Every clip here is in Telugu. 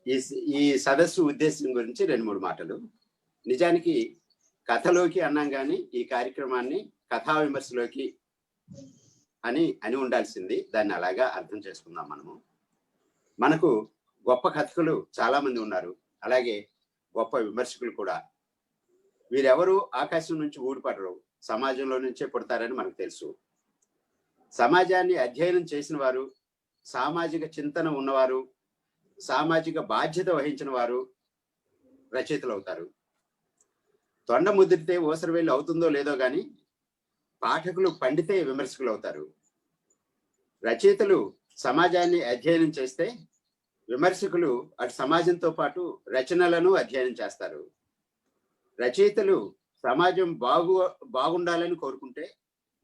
ఈ ఈ సదస్సు ఉద్దేశం గురించి 2-3 మాటలు. నిజానికి కథలోకి అన్నాం కానీ ఈ కార్యక్రమాన్ని కథా విమర్శలోకి అని ఉండాల్సింది. దాన్ని అలాగా అర్థం చేసుకుందాం. మనకు గొప్ప కథకులు చాలా మంది ఉన్నారు, అలాగే గొప్ప విమర్శకులు కూడా. వీరెవరు ఆకాశం నుంచి ఊడిపడరు, సమాజంలో నుంచే పుడతారని మనకు తెలుసు. సమాజాన్ని అధ్యయనం చేసిన వారు, సామాజిక చింతన ఉన్నవారు, సామాజిక బాధ్యత వహించిన వారు రచయితలు అవుతారు. తొండ ముదిరితే ఓసరవేళ్ళు అవుతుందో లేదో కానీ పాఠకులు పండితే విమర్శకులు అవుతారు. రచయితలు సమాజాన్ని అధ్యయనం చేస్తే విమర్శకులు అటు సమాజంతో పాటు రచనలను అధ్యయనం చేస్తారు. రచయితలు సమాజం బాగుండాలని కోరుకుంటే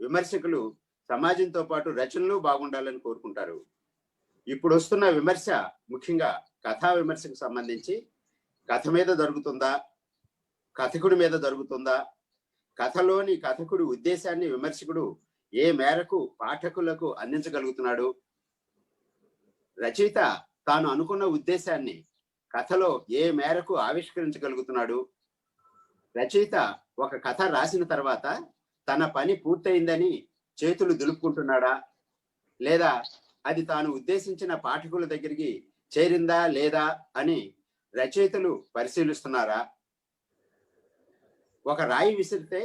విమర్శకులు సమాజంతో పాటు రచనలు బాగుండాలని కోరుకుంటారు. ఇప్పుడు వస్తున్న విమర్శ ముఖ్యంగా కథా విమర్శకు సంబంధించి కథ మీద జరుగుతుందా, కథకుడి మీద జరుగుతుందా, కథలోని కథకుడి ఉద్దేశాన్ని విమర్శకుడు ఏ మేరకు పాఠకులకు అందించగలుగుతున్నాడు, రచయిత తాను అనుకున్న ఉద్దేశాన్ని కథలో ఏ మేరకు ఆవిష్కరించగలుగుతున్నాడు, రచయిత ఒక కథ రాసిన తర్వాత తన పని పూర్తయిందని చేతులు దులుపుకుంటున్నాడా, లేదా అది తాను ఉద్దేశించిన పాఠకుల దగ్గరికి చేరిందా లేదా అని రచయితలు పరిశీలిస్తున్నారా? ఒక రాయి విసిరితే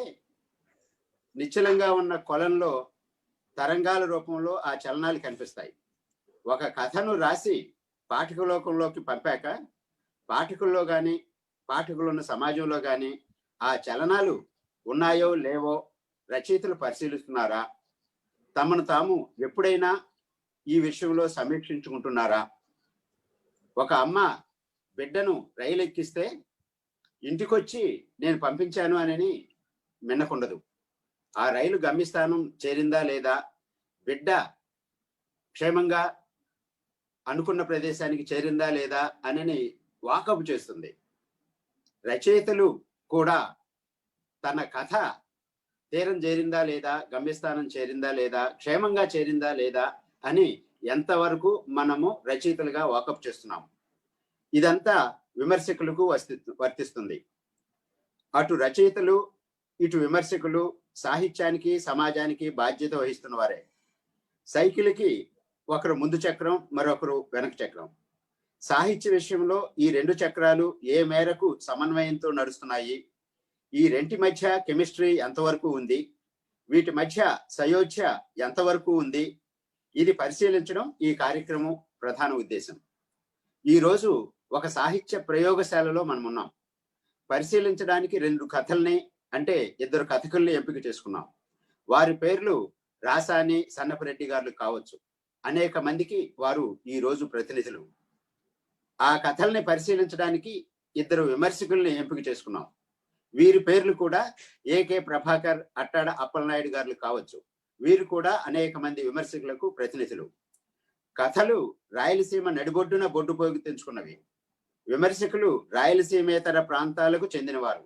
నిశ్చలంగా ఉన్న కొలంలో తరంగాల రూపంలో ఆ చలనాలు కనిపిస్తాయి. ఒక కథను రాసి పాఠకలోకంలోకి పంపాక పాఠకుల్లో కానీ పాఠకులున్న సమాజంలో కానీ ఆ చలనాలు ఉన్నాయో లేవో రచయితలు పరిశీలిస్తున్నారా? తమను తాము ఎప్పుడైనా ఈ విషయంలో సమీక్షించుకుంటున్నారా? ఒక అమ్మ బిడ్డను రైలు ఎక్కిస్తే ఇంటికొచ్చి నేను పంపించాను అని మిన్నకుండదు. ఆ రైలు గమ్యస్థానం చేరిందా లేదా, బిడ్డ క్షేమంగా అనుకున్న ప్రదేశానికి చేరిందా లేదా అని వాకపు చేస్తుంది. రచయితలు కూడా తన కథ తీరం చేరిందా లేదా, గమ్యస్థానం చేరిందా లేదా, క్షేమంగా చేరిందా లేదా అని ఎంతవరకు మనము రచయితలుగా వాకప్ చేస్తున్నాం. ఇదంతా విమర్శకులకు వర్తిస్తుంది. అటు రచయితలు ఇటు విమర్శకులు సాహిత్యానికి సమాజానికి బాధ్యత వహిస్తున్న వారే. సైకిల్కి ఒకరు ముందు చక్రం, మరొకరు వెనక చక్రం. సాహిత్య విషయంలో ఈ 2 చక్రాలు ఏ మేరకు సమన్వయంతో నడుస్తున్నాయి, ఈ రెంటి మధ్య కెమిస్ట్రీ ఎంతవరకు ఉంది, వీటి మధ్య సయోధ్య ఎంతవరకు ఉంది, ఇది పరిశీలించడం ఈ కార్యక్రమం ప్రధాన ఉద్దేశం. ఈరోజు ఒక సాహిత్య ప్రయోగశాలలో మనం ఉన్నాం. పరిశీలించడానికి 2 కథల్ని అంటే 2 కథకుల్ని ఎంపిక చేసుకున్నాం. వారి పేర్లు రాసాని, సన్నపరెడ్డి గారు కావచ్చు. అనేక మందికి వారు ఈ రోజు ప్రతినిధులు. ఆ కథల్ని పరిశీలించడానికి 2 విమర్శకుల్ని ఎంపిక చేసుకున్నాం. వీరి పేర్లు కూడా ఏకే ప్రభాకర్, అట్టాడ అప్పలనాయుడు గారు కావచ్చు. వీరు కూడా అనేక మంది విమర్శకులకు ప్రతినిధులు. కథలు రాయలసీమ నడిబొడ్డున బొడ్డుపోగి తెంచుకున్నవి. విమర్శకులు రాయలసీమేతర ప్రాంతాలకు చెందినవారు.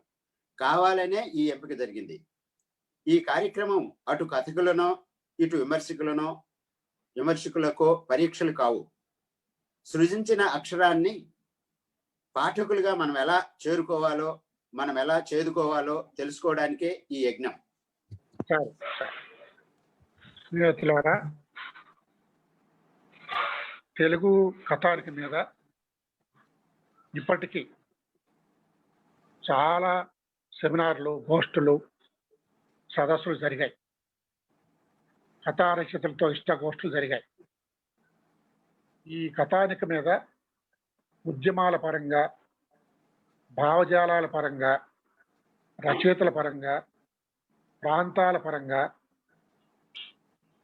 కావాలనే ఈ ఎంపిక జరిగింది. ఈ కార్యక్రమం అటు కథకులనో ఇటు విమర్శకులకో పరీక్షలు కావు. సృజించిన అక్షరాన్ని పాఠకులుగా మనం ఎలా చేరుకోవాలో, మనం ఎలా చేదుకోవాలో తెలుసుకోవడానికే ఈ యజ్ఞం. స్నేహితులారా, తెలుగు కథానిక మీద ఇప్పటికీ చాలా సెమినార్లు, గోష్ఠులు, సదస్సులు జరిగాయి. కథా రచయితలతో ఇష్టగోష్ఠులు జరిగాయి. ఈ కథానిక మీద ఉద్యమాల పరంగా, భావజాలాల పరంగా, రచయితల పరంగా, ప్రాంతాల పరంగా,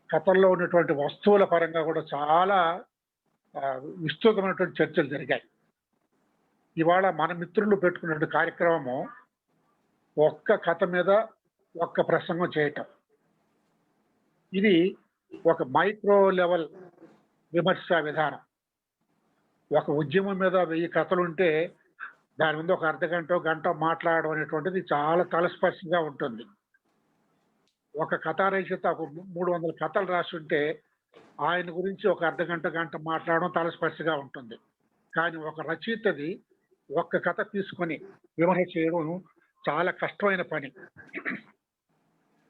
కథల్లో ఉన్నటువంటి వస్తువుల పరంగా కూడా చాలా విస్తృతమైనటువంటి చర్చలు జరిగాయి. ఇవాళ మన మిత్రులు పెట్టుకున్నటువంటి కార్యక్రమము ఒక్క కథ మీద ఒక్క ప్రసంగం చేయటం. ఇది ఒక మైక్రో లెవెల్ విమర్శా విధానం. ఒక ఉద్యమం మీద 1000 కథలుంటే దాని మీద ఒక గంట మాట్లాడడం అనేటువంటిది చాలా తలస్పర్శంగా ఉంటుంది. ఒక కథా రచయిత ఒక 300 కథలు రాసి ఉంటే ఆయన గురించి ఒక గంట మాట్లాడడం తలస్పర్శగా ఉంటుంది. కానీ ఒక రచయితది ఒక్క కథ తీసుకొని విమర్శ చేయడం చాలా కష్టమైన పని.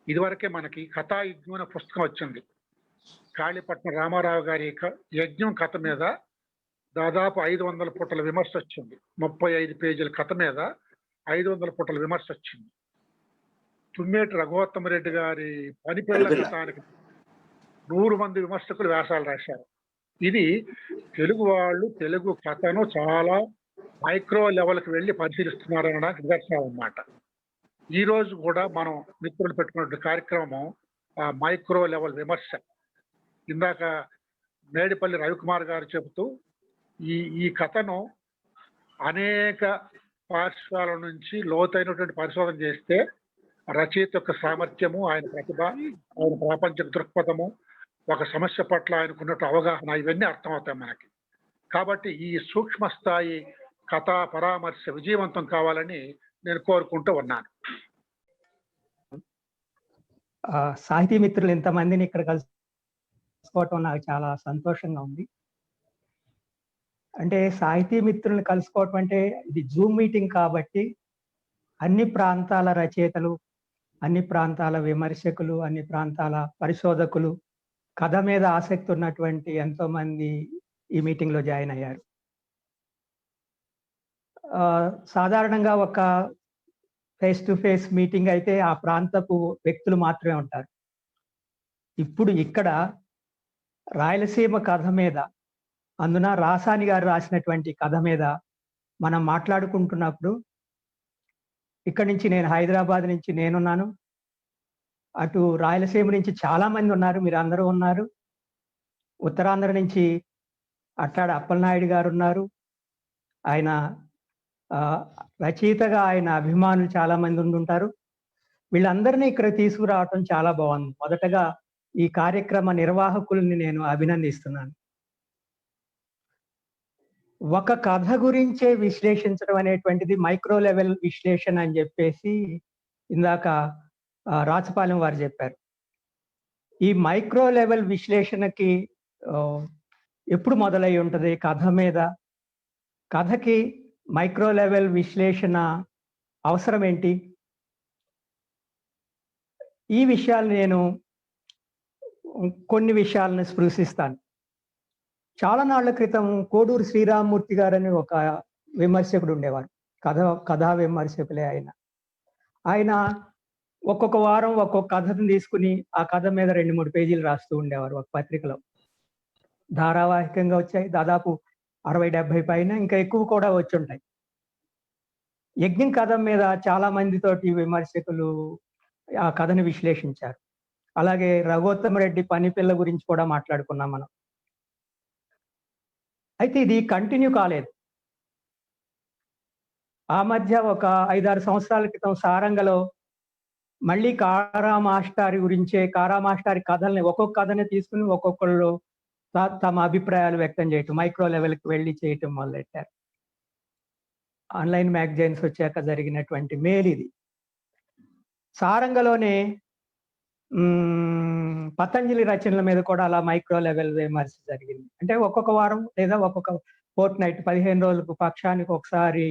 ఇదివరకే మనకి కథాయజ్ఞం అనే పుస్తకం వచ్చింది. కాళీపట్నం రామారావు గారి యజ్ఞం కథ మీద దాదాపు 500 పుటల విమర్శ వచ్చింది. 35 పేజీల కథ మీద 500 పుటల విమర్శ వచ్చింది. తుమ్మేటి రఘువత్తమరెడ్డి గారి పనిపిల్ల కథానికి 100 మంది విమర్శకులు వ్యాసాలు రాశారు. ఇది తెలుగు వాళ్ళు తెలుగు కథను చాలా మైక్రో లెవెల్కి వెళ్ళి పరిశీలిస్తున్నారు అనడానికి నిదర్శనం అన్నమాట. ఈ రోజు కూడా మనం మిత్రులు పెట్టుకున్న కార్యక్రమం ఆ మైక్రో లెవెల్ విమర్శ. ఇందాక మేడిపల్లి రవికుమార్ గారు చెబుతూ ఈ కథను అనేక పార్శ్వాల నుంచి లోతైనటువంటి పరిశోధన చేస్తే రచయిత యొక్క సామర్థ్యము, ఆయన ప్రతిభ, ఆయన ప్రాపంచిక దృక్పథము, ఒక సమస్య పట్ల ఆయనకున్నట్టు అవగాహన, ఇవన్నీ అర్థమవుతాయి మనకి. కాబట్టి ఈ సూక్ష్మ స్థాయి కథా పరామర్శ విజయవంతం కావాలని నేను కోరుకుంటూ ఉన్నాను. సాహితీ మిత్రులు ఇంతమందిని ఇక్కడ కలుసుకోవటం నాకు చాలా సంతోషంగా ఉంది. అంటే సాహితీ మిత్రుల్ని కలుసుకోవటం అంటే ఇది జూమ్ మీటింగ్ కాబట్టి అన్ని ప్రాంతాల రచయితలు, అన్ని ప్రాంతాల విమర్శకులు, అన్ని ప్రాంతాల పరిశోధకులు, కథ మీద ఆసక్తి ఉన్నటువంటి ఎంతో మంది ఈ మీటింగ్ లో జాయిన్ అయ్యారు. సాధారణంగా ఒక ఫేస్ టు ఫేస్ మీటింగ్ అయితే ఆ ప్రాంతపు వ్యక్తులు మాత్రమే ఉంటారు. ఇప్పుడు ఇక్కడ రాయలసీమ కథ మీద, అందున రాసాని గారు రాసినటువంటి కథ మీద మనం మాట్లాడుకుంటున్నప్పుడు ఇక్కడి నుంచి నేను హైదరాబాద్ నుంచి నేనున్నాను, అటు రాయలసీమ నుంచి చాలా మంది ఉన్నారు, మీరు అందరూ ఉన్నారు, ఉత్తరాంధ్ర నుంచి అట్లాడ అప్పలనాయుడు గారు ఉన్నారు, ఆయన రచయితగా ఆయన అభిమానులు చాలా మంది ఉండుంటారు. వీళ్ళందరినీ ఇక్కడ తీసుకురావటం చాలా బాగుంది. మొదటగా ఈ కార్యక్రమ నిర్వాహకుల్ని నేను అభినందిస్తున్నాను. ఒక కథ గురించే విశ్లేషించడం అనేటువంటిది మైక్రో లెవెల్ విశ్లేషణ అని చెప్పేసి ఇందాక రాచపాలెం వారు చెప్పారు. ఈ మైక్రో లెవెల్ విశ్లేషణకి ఎప్పుడు మొదలై ఉంటుంది కథ మీద? కథకి మైక్రో లెవెల్ విశ్లేషణ అవసరం ఏంటి? ఈ విషయాలు నేను కొన్ని విషయాలను స్పృశిస్తాను. చాలా నాళ్ల క్రితం కోడూరు శ్రీరామమూర్తి గారని ఒక విమర్శకుడు ఉండేవారు, కథా విమర్శకులే ఆయన ఒక్కొక్క వారం ఒక్కొక్క కథను తీసుకుని ఆ కథ మీద 2-3 పేజీలు రాస్తూ ఉండేవారు ఒక పత్రికలో. ధారావాహికంగా వచ్చాయి, దాదాపు 60-70 పైన, ఇంకా ఎక్కువ కూడా వచ్చి ఉంటాయి. యజ్ఞం కథ మీద చాలా మందితోటి విమర్శకులు ఆ కథను విశ్లేషించారు. అలాగే రఘుత్తమరెడ్డి పనిపిల్ల గురించి కూడా మాట్లాడుకున్నాం మనం. అయితే ఇది కంటిన్యూ కాలేదు. ఆ మధ్య ఒక 5-6 సంవత్సరాల క్రితం సారంగలో మళ్ళీ కారా మాస్టారి గురించే, కారా మాస్టారి కథల్ని ఒక్కొక్క కథని తీసుకుని ఒక్కొక్కళ్ళు తమ అభిప్రాయాలు వ్యక్తం చేయటం, మైక్రో లెవెల్కి వెళ్ళి చేయటం మొదలెట్టారు. ఆన్లైన్ మ్యాగజైన్స్ వచ్చాక జరిగినటువంటి మేలు ఇది. సారంగలోనే పతంజలి రచనల మీద కూడా అలా మైక్రో లెవెల్ విమర్శ జరిగింది. అంటే ఒక్కొక్క వారం లేదా ఒక్కొక్క ఫోర్ట్ నైట్ 15 రోజులకు పక్షానికి ఒకసారి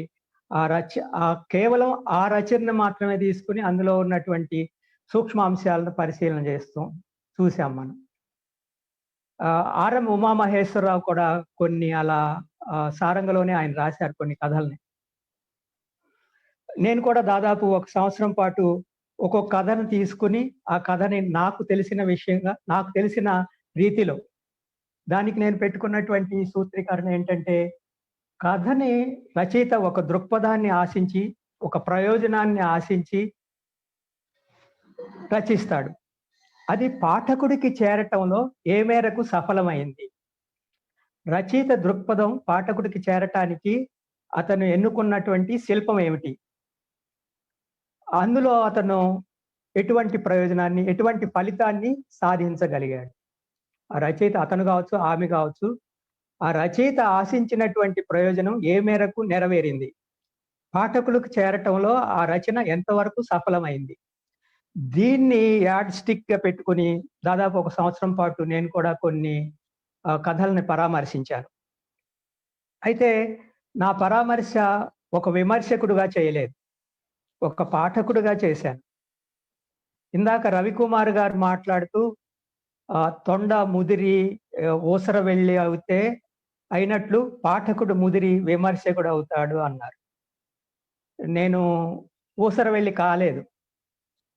కేవలం ఆ రచనను మాత్రమే తీసుకుని అందులో ఉన్నటువంటి సూక్ష్మాంశాలను పరిశీలన చూసాం మనం. ఆర్ఎం ఉమామహేశ్వరరావు కూడా కొన్ని అలా సారంగలోనే ఆయన రాశారు కొన్ని కథల్ని. నేను కూడా దాదాపు 1 సంవత్సరం పాటు ఒక్కొక్క కథను తీసుకుని ఆ కథని నాకు తెలిసిన విషయంగా, నాకు తెలిసిన రీతిలో, దానికి నేను పెట్టుకున్నటువంటి సూత్రీకరణ ఏంటంటే, కథని రచయిత ఒక దృక్పథాన్ని ఆశించి, ఒక ప్రయోజనాన్ని ఆశించి రచిస్తాడు. అది పాఠకుడికి చేరటంలో ఏ మేరకు సఫలమైంది? రచయిత దృక్పథం పాఠకుడికి చేరటానికి అతను ఎన్నుకున్నటువంటి శిల్పం ఏమిటి? అందులో అతను ఎటువంటి ప్రయోజనాన్ని, ఎటువంటి ఫలితాన్ని సాధించగలిగాడు? ఆ రచయిత, అతను కావచ్చు, ఆమె కావచ్చు, ఆ రచయిత ఆశించినటువంటి ప్రయోజనం ఏ మేరకు నెరవేరింది? పాఠకులకు చేరటంలో ఆ రచన ఎంతవరకు సఫలమైంది? దీన్ని యాడ్ స్టిక్ గా పెట్టుకుని దాదాపు 1 సంవత్సరం పాటు నేను కూడా కొన్ని కథల్ని పరామర్శించాను. అయితే నా పరామర్శ ఒక విమర్శకుడుగా చేయలేదు, ఒక పాఠకుడుగా చేశాను. ఇందాక రవికుమార్ గారు మాట్లాడుతూ తొండ ముదిరి ఊసర వెళ్ళి అవుతే అయినట్లు పాఠకుడు ముదిరి విమర్శకుడు అవుతాడు అన్నారు. నేను ఊసర వెళ్ళి కాలేదు,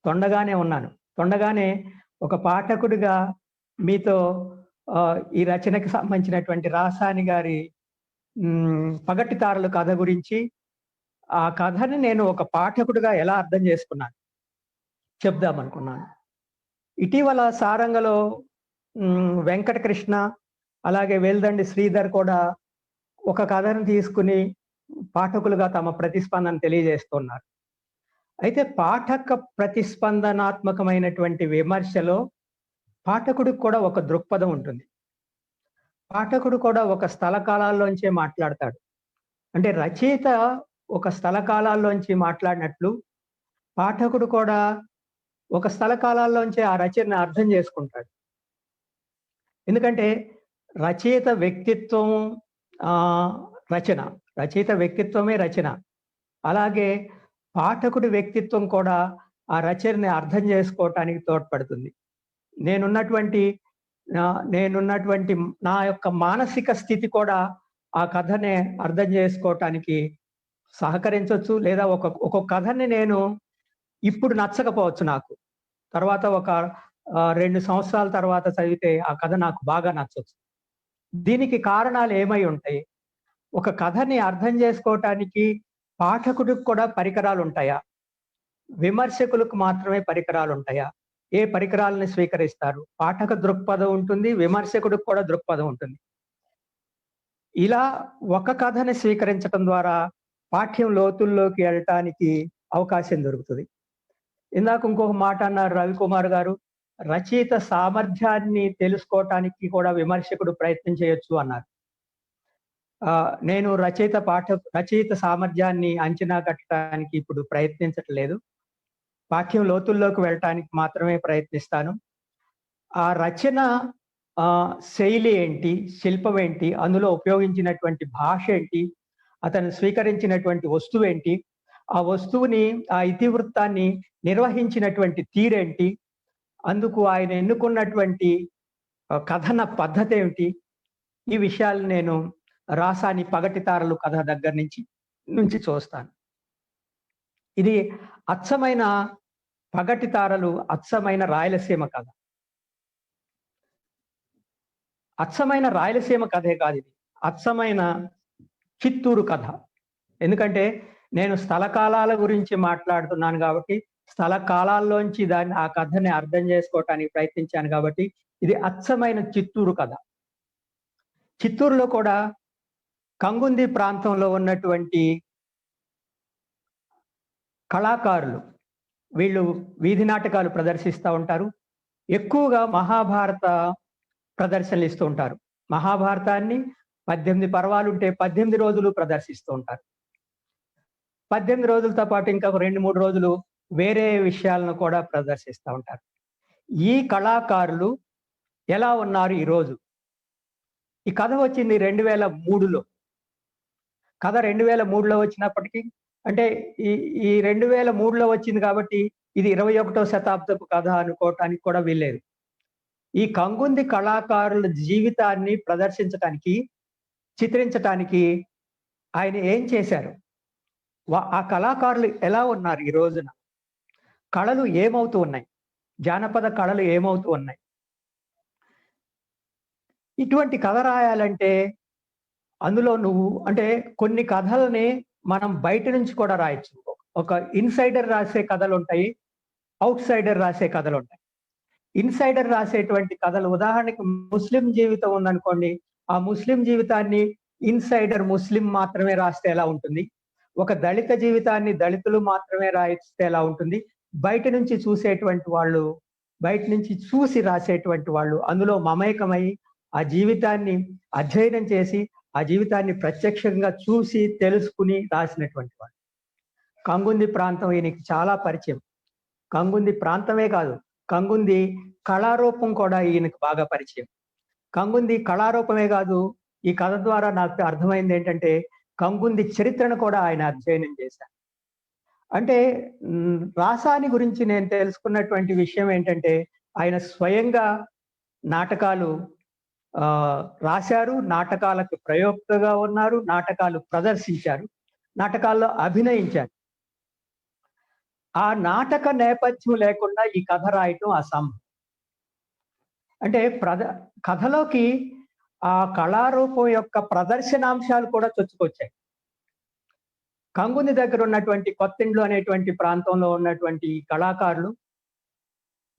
తొండగానే ఉన్నాను. తొండగానే ఒక పాఠకుడిగా మీతో ఈ రచనకి సంబంధించినటువంటి రాసాని గారి పగటితారలు కథ గురించి, ఆ కథని నేను ఒక పాఠకుడిగా ఎలా అర్థం చేసుకున్నాను చెప్దామనుకున్నాను. ఇటీవల సారంగలో వెంకటకృష్ణ అలాగే వెల్దండి శ్రీధర్ కూడా ఒక కథను తీసుకుని పాఠకులుగా తమ ప్రతిస్పందన తెలియజేస్తున్నారు. అయితే పాఠక ప్రతిస్పందనాత్మకమైనటువంటి విమర్శలో పాఠకుడికి కూడా ఒక దృక్పథం ఉంటుంది. పాఠకుడు కూడా ఒక స్థల కాలాల్లోంచే మాట్లాడతాడు. అంటే రచయిత ఒక స్థల కాలాల్లోంచి మాట్లాడినట్లు పాఠకుడు కూడా ఒక స్థల కాలాల్లోంచే ఆ రచనని అర్థం చేసుకుంటాడు. ఎందుకంటే రచయిత వ్యక్తిత్వం రచన, రచయిత వ్యక్తిత్వమే రచన. అలాగే పాఠకుడి వ్యక్తిత్వం కూడా ఆ రచనని అర్థం చేసుకోవటానికి తోడ్పడుతుంది. నేనున్నటువంటి నా యొక్క మానసిక స్థితి కూడా ఆ కథని అర్థం చేసుకోవటానికి సహకరించవచ్చు. లేదా ఒక కథని నేను ఇప్పుడు నచ్చకపోవచ్చు నాకు. తర్వాత ఒక 2 సంవత్సరాల తర్వాత చదివితే ఆ కథ నాకు బాగా నచ్చొచ్చు. దీనికి కారణాలు ఏమై ఉంటాయి? ఒక కథని అర్థం చేసుకోవటానికి పాఠకుడికి కూడా పరికరాలు ఉంటాయా? విమర్శకులకు మాత్రమే పరికరాలు ఉంటాయా? ఏ పరికరాలని స్వీకరిస్తారు? పాఠక దృక్పథం ఉంటుంది, విమర్శకుడికి కూడా దృక్పథం ఉంటుంది. ఇలా ఒక కథని స్వీకరించడం ద్వారా పాఠ్యం లోతుల్లోకి వెళ్ళటానికి అవకాశం దొరుకుతుంది. ఇందాక ఇంకొక మాట అన్నారు రవికుమార్ గారు, రచయిత సామర్థ్యాన్ని తెలుసుకోవటానికి కూడా విమర్శకుడు ప్రయత్నం చేయొచ్చు అన్నారు. నేను రచయిత సామర్థ్యాన్ని అంచనా కట్టడానికి ఇప్పుడు ప్రయత్నించట్లేదు. పాఠ్యం లోతుల్లోకి వెళ్ళటానికి మాత్రమే ప్రయత్నిస్తాను. ఆ రచన శైలి ఏంటి, శిల్పం ఏంటి, అందులో ఉపయోగించినటువంటి భాష ఏంటి, అతను స్వీకరించినటువంటి వస్తువు ఏంటి, ఆ వస్తువుని, ఆ ఇతివృత్తాన్ని నిర్వహించినటువంటి తీరేంటి, అందుకు ఆయన ఎన్నుకున్నటువంటి కథన పద్ధతి ఏమిటి, ఈ విషయాలు నేను రాసాని పగటితారలు కథ దగ్గర నుంచి చూస్తాను. ఇది అచ్చమైన పగటితారలు, అచ్చమైన రాయలసీమ కథ. అచ్చమైన రాయలసీమ కథే కాదు ఇది, అచ్చమైన చిత్తూరు కథ. ఎందుకంటే నేను స్థల కాలాల గురించి మాట్లాడుతున్నాను కాబట్టి, స్థల కాలాల్లోంచి ఆ కథని అర్థం చేసుకోవటానికి ప్రయత్నించాను కాబట్టి ఇది అచ్చమైన చిత్తూరు కథ. చిత్తూరులో కూడా కంగుంది ప్రాంతంలో ఉన్నటువంటి కళాకారులు, వీళ్ళు వీధి నాటకాలు ప్రదర్శిస్తూ ఉంటారు. ఎక్కువగా మహాభారత ప్రదర్శనలు ఇస్తూ ఉంటారు. మహాభారతాన్ని 18 పర్వాలుంటే 18 రోజులు ప్రదర్శిస్తూ ఉంటారు. 18 రోజులతో పాటు ఇంకా 2-3 రోజులు వేరే విషయాలను కూడా ప్రదర్శిస్తూ ఉంటారు. ఈ కళాకారులు ఎలా ఉన్నారు ఈరోజు? ఈ కథ వచ్చింది 2003లో. కథ 2003లో వచ్చినప్పటికీ, అంటే ఈ 2003లో వచ్చింది కాబట్టి ఇది 21వ శతాబ్దపు కథ అనుకోవటానికి కూడా వీల్లేదు. ఈ కంగుంది కళాకారుల జీవితాన్ని ప్రదర్శించటానికి, చిత్రించటానికి ఆయన ఏం చేశారు? ఆ కళాకారులు ఎలా ఉన్నారు ఈ రోజున? కళలు ఏమవుతూ ఉన్నాయి? జానపద కళలు ఏమవుతూ ఉన్నాయి? ఇటువంటి కథ రాయాలంటే అందులో అంటే కొన్ని కథలని మనం బయట నుంచి కూడా రాయొచ్చు. ఒక ఇన్సైడర్ రాసే కథలు ఉంటాయి, అవుట్ సైడర్ రాసే కథలు ఉంటాయి. ఇన్సైడర్ రాసేటువంటి కథలు, ఉదాహరణకి ముస్లిం జీవితం ఉందనుకోండి, ఆ ముస్లిం జీవితాన్ని ఇన్సైడర్ ముస్లిం మాత్రమే రాస్తే ఎలా ఉంటుంది? ఒక దళిత జీవితాన్ని దళితులు మాత్రమే రాయిస్తే ఎలా ఉంటుంది? బయట నుంచి చూసేటువంటి వాళ్ళు, బయట నుంచి చూసి రాసేటువంటి వాళ్ళు అందులో మమేకమై ఆ జీవితాన్ని అధ్యయనం చేసి, ఆ జీవితాన్ని ప్రత్యక్షంగా చూసి తెలుసుకుని రాసినటువంటి వాళ్ళు. కంగుంది ప్రాంతం ఈయనకి చాలా పరిచయం. కంగుంది ప్రాంతమే కాదు, కంగుంది కళారూపం కూడా ఈయనకు బాగా పరిచయం. కంగుంది కళారూపమే కాదు, ఈ కథ ద్వారా నాకు అర్థమైంది ఏంటంటే కంగుంది చరిత్రను కూడా ఆయన అధ్యయనం చేశారు. అంటే రాసాని గురించి నేను తెలుసుకున్నటువంటి విషయం ఏంటంటే ఆయన స్వయంగా నాటకాలు రాశారు, నాటకాలకు ప్రయోక్తగా ఉన్నారు, నాటకాలు ప్రదర్శించారు, నాటకాల్లో అభినయించారు. ఆ నాటక నేపథ్యం లేకుండా ఈ కథ రాయటం అసంభవం. అంటే కథలోకి ఆ కళారూపం యొక్క ప్రదర్శనాంశాలు కూడా చొచ్చుకొచ్చాయి. కంగుంది దగ్గర ఉన్నటువంటి కొత్తిండ్లు అనేటువంటి ప్రాంతంలో ఉన్నటువంటి కళాకారులు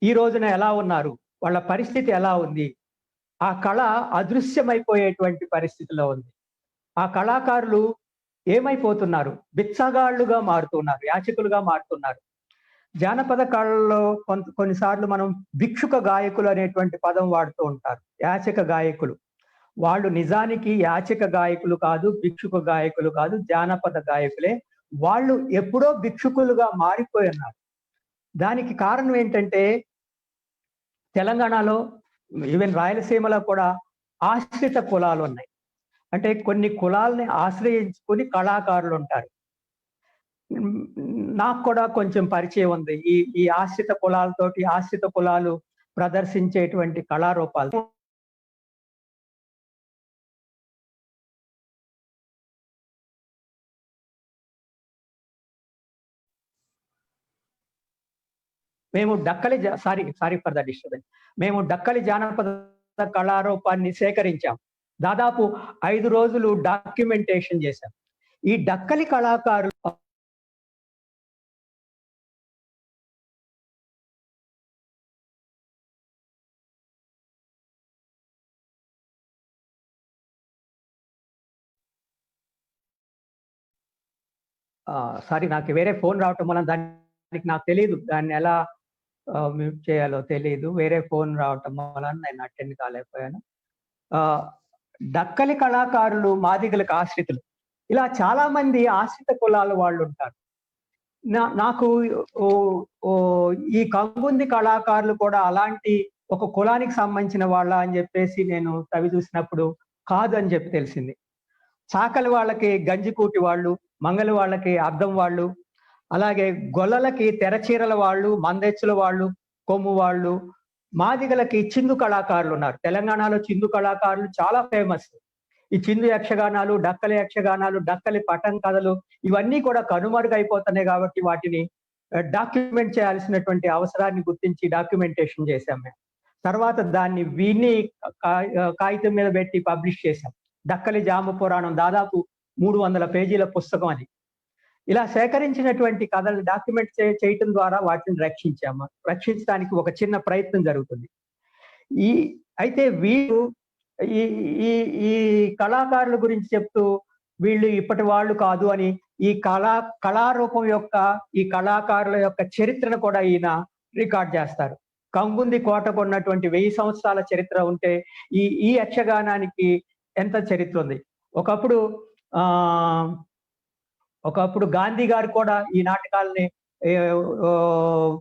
ఈ రోజున ఎలా ఉన్నారు, వాళ్ళ పరిస్థితి ఎలా ఉంది, ఆ కళ అదృశ్యమైపోయేటువంటి పరిస్థితిలో ఉంది. ఆ కళాకారులు ఏమైపోతున్నారు, బిచ్చగాళ్ళుగా మారుతున్నారు, యాచకులుగా మారుతున్నారు. జానపద కళల్లో కొన్నిసార్లు మనం భిక్షుక గాయకులు అనేటువంటి పదం వాడుతూ ఉంటారు. యాచక గాయకులు వాళ్ళు నిజానికి యాచక గాయకులు కాదు, భిక్షుక గాయకులు కాదు, జానపద గాయకులే. వాళ్ళు ఎప్పుడో భిక్షుకులుగా మారిపోయి ఉన్నారు. దానికి కారణం ఏంటంటే తెలంగాణలో ఈవెన్ రాయలసీమలో కూడా ఆశ్రిత కులాలు ఉన్నాయి. అంటే కొన్ని కులాలని ఆశ్రయించుకుని కళాకారులు ఉంటారు. నాకు కూడా కొంచెం పరిచయం ఉంది ఈ ఆశ్రిత కులాలతోటి, ఆశ్రిత కులాలు ప్రదర్శించేటువంటి కళారూపాలు. మేము సారీ ఫర్ ద డిస్టర్బెన్స్. మేము డక్కలి జానపద కళారూపాన్ని సేకరించాం. దాదాపు 5 రోజులు డాక్యుమెంటేషన్ చేశాం. ఈ డక్కలి కళాకారులు సారీ, నాకు వేరే ఫోన్ రావటం వల్ల దానికి నాకు తెలియదు, దాన్ని ఎలా మ్యూట్ చేయాలో తెలియదు. వేరే ఫోన్ రావటం వల్ల నేను అటెండ్ కాలేకపోయాను. డక్కలి కళాకారులు మాదిగలకు ఆశ్రితులు, ఇలా చాలా మంది ఆశ్రిత కులాల వాళ్ళు ఉంటారు. నాకు ఈ కంగుంది కళాకారులు కూడా అలాంటి ఒక కులానికి సంబంధించిన వాళ్ళ అని చెప్పేసి నేను తవి చూసినప్పుడు కాదు అని చెప్పి తెలిసింది. చాకలి వాళ్ళకి గంజికూటి వాళ్ళు, మంగలి వాళ్ళకి అద్దం వాళ్ళు, అలాగే గొల్లలకి తెరచీరల వాళ్ళు, మందెచ్చుల వాళ్ళు, కొమ్ము వాళ్ళు, మాదిగలకి చిందు కళాకారులు ఉన్నారు. తెలంగాణలో చిందు కళాకారులు చాలా ఫేమస్. ఈ చిందు యక్షగానాలు, డక్కలి యక్షగానాలు, డక్కలి పటం కథలు ఇవన్నీ కూడా కనుమరుగైపోతున్నాయి. కాబట్టి వాటిని డాక్యుమెంట్ చేయాల్సినటువంటి అవసరాన్ని గుర్తించి డాక్యుమెంటేషన్ చేశాం మేము. తర్వాత దాన్ని విని కాగితం మీద పెట్టి పబ్లిష్ చేశాం. డక్కలి జామ పురాణం దాదాపు 300 పేజీల పుస్తకం అది. ఇలా సేకరించినటువంటి కథలు డాక్యుమెంట్ చేయటం ద్వారా వాటిని రక్షించడానికి ఒక చిన్న ప్రయత్నం జరుగుతుంది. అయితే వీళ్ళు ఈ కళాకారుల గురించి చెప్తూ వీళ్ళు ఇప్పటి వాళ్ళు కాదు అని ఈ కళారూపం యొక్క, ఈ కళాకారుల యొక్క చరిత్రను కూడా ఈయన రికార్డ్ చేస్తారు. కంగుంది కోటకు ఉన్నటువంటి 1000 సంవత్సరాల చరిత్ర ఉంటే ఈ యక్షగానానికి ఎంత చరిత్ర ఉంది. ఒకప్పుడు గాంధీ గారు కూడా ఈ నాటకాలని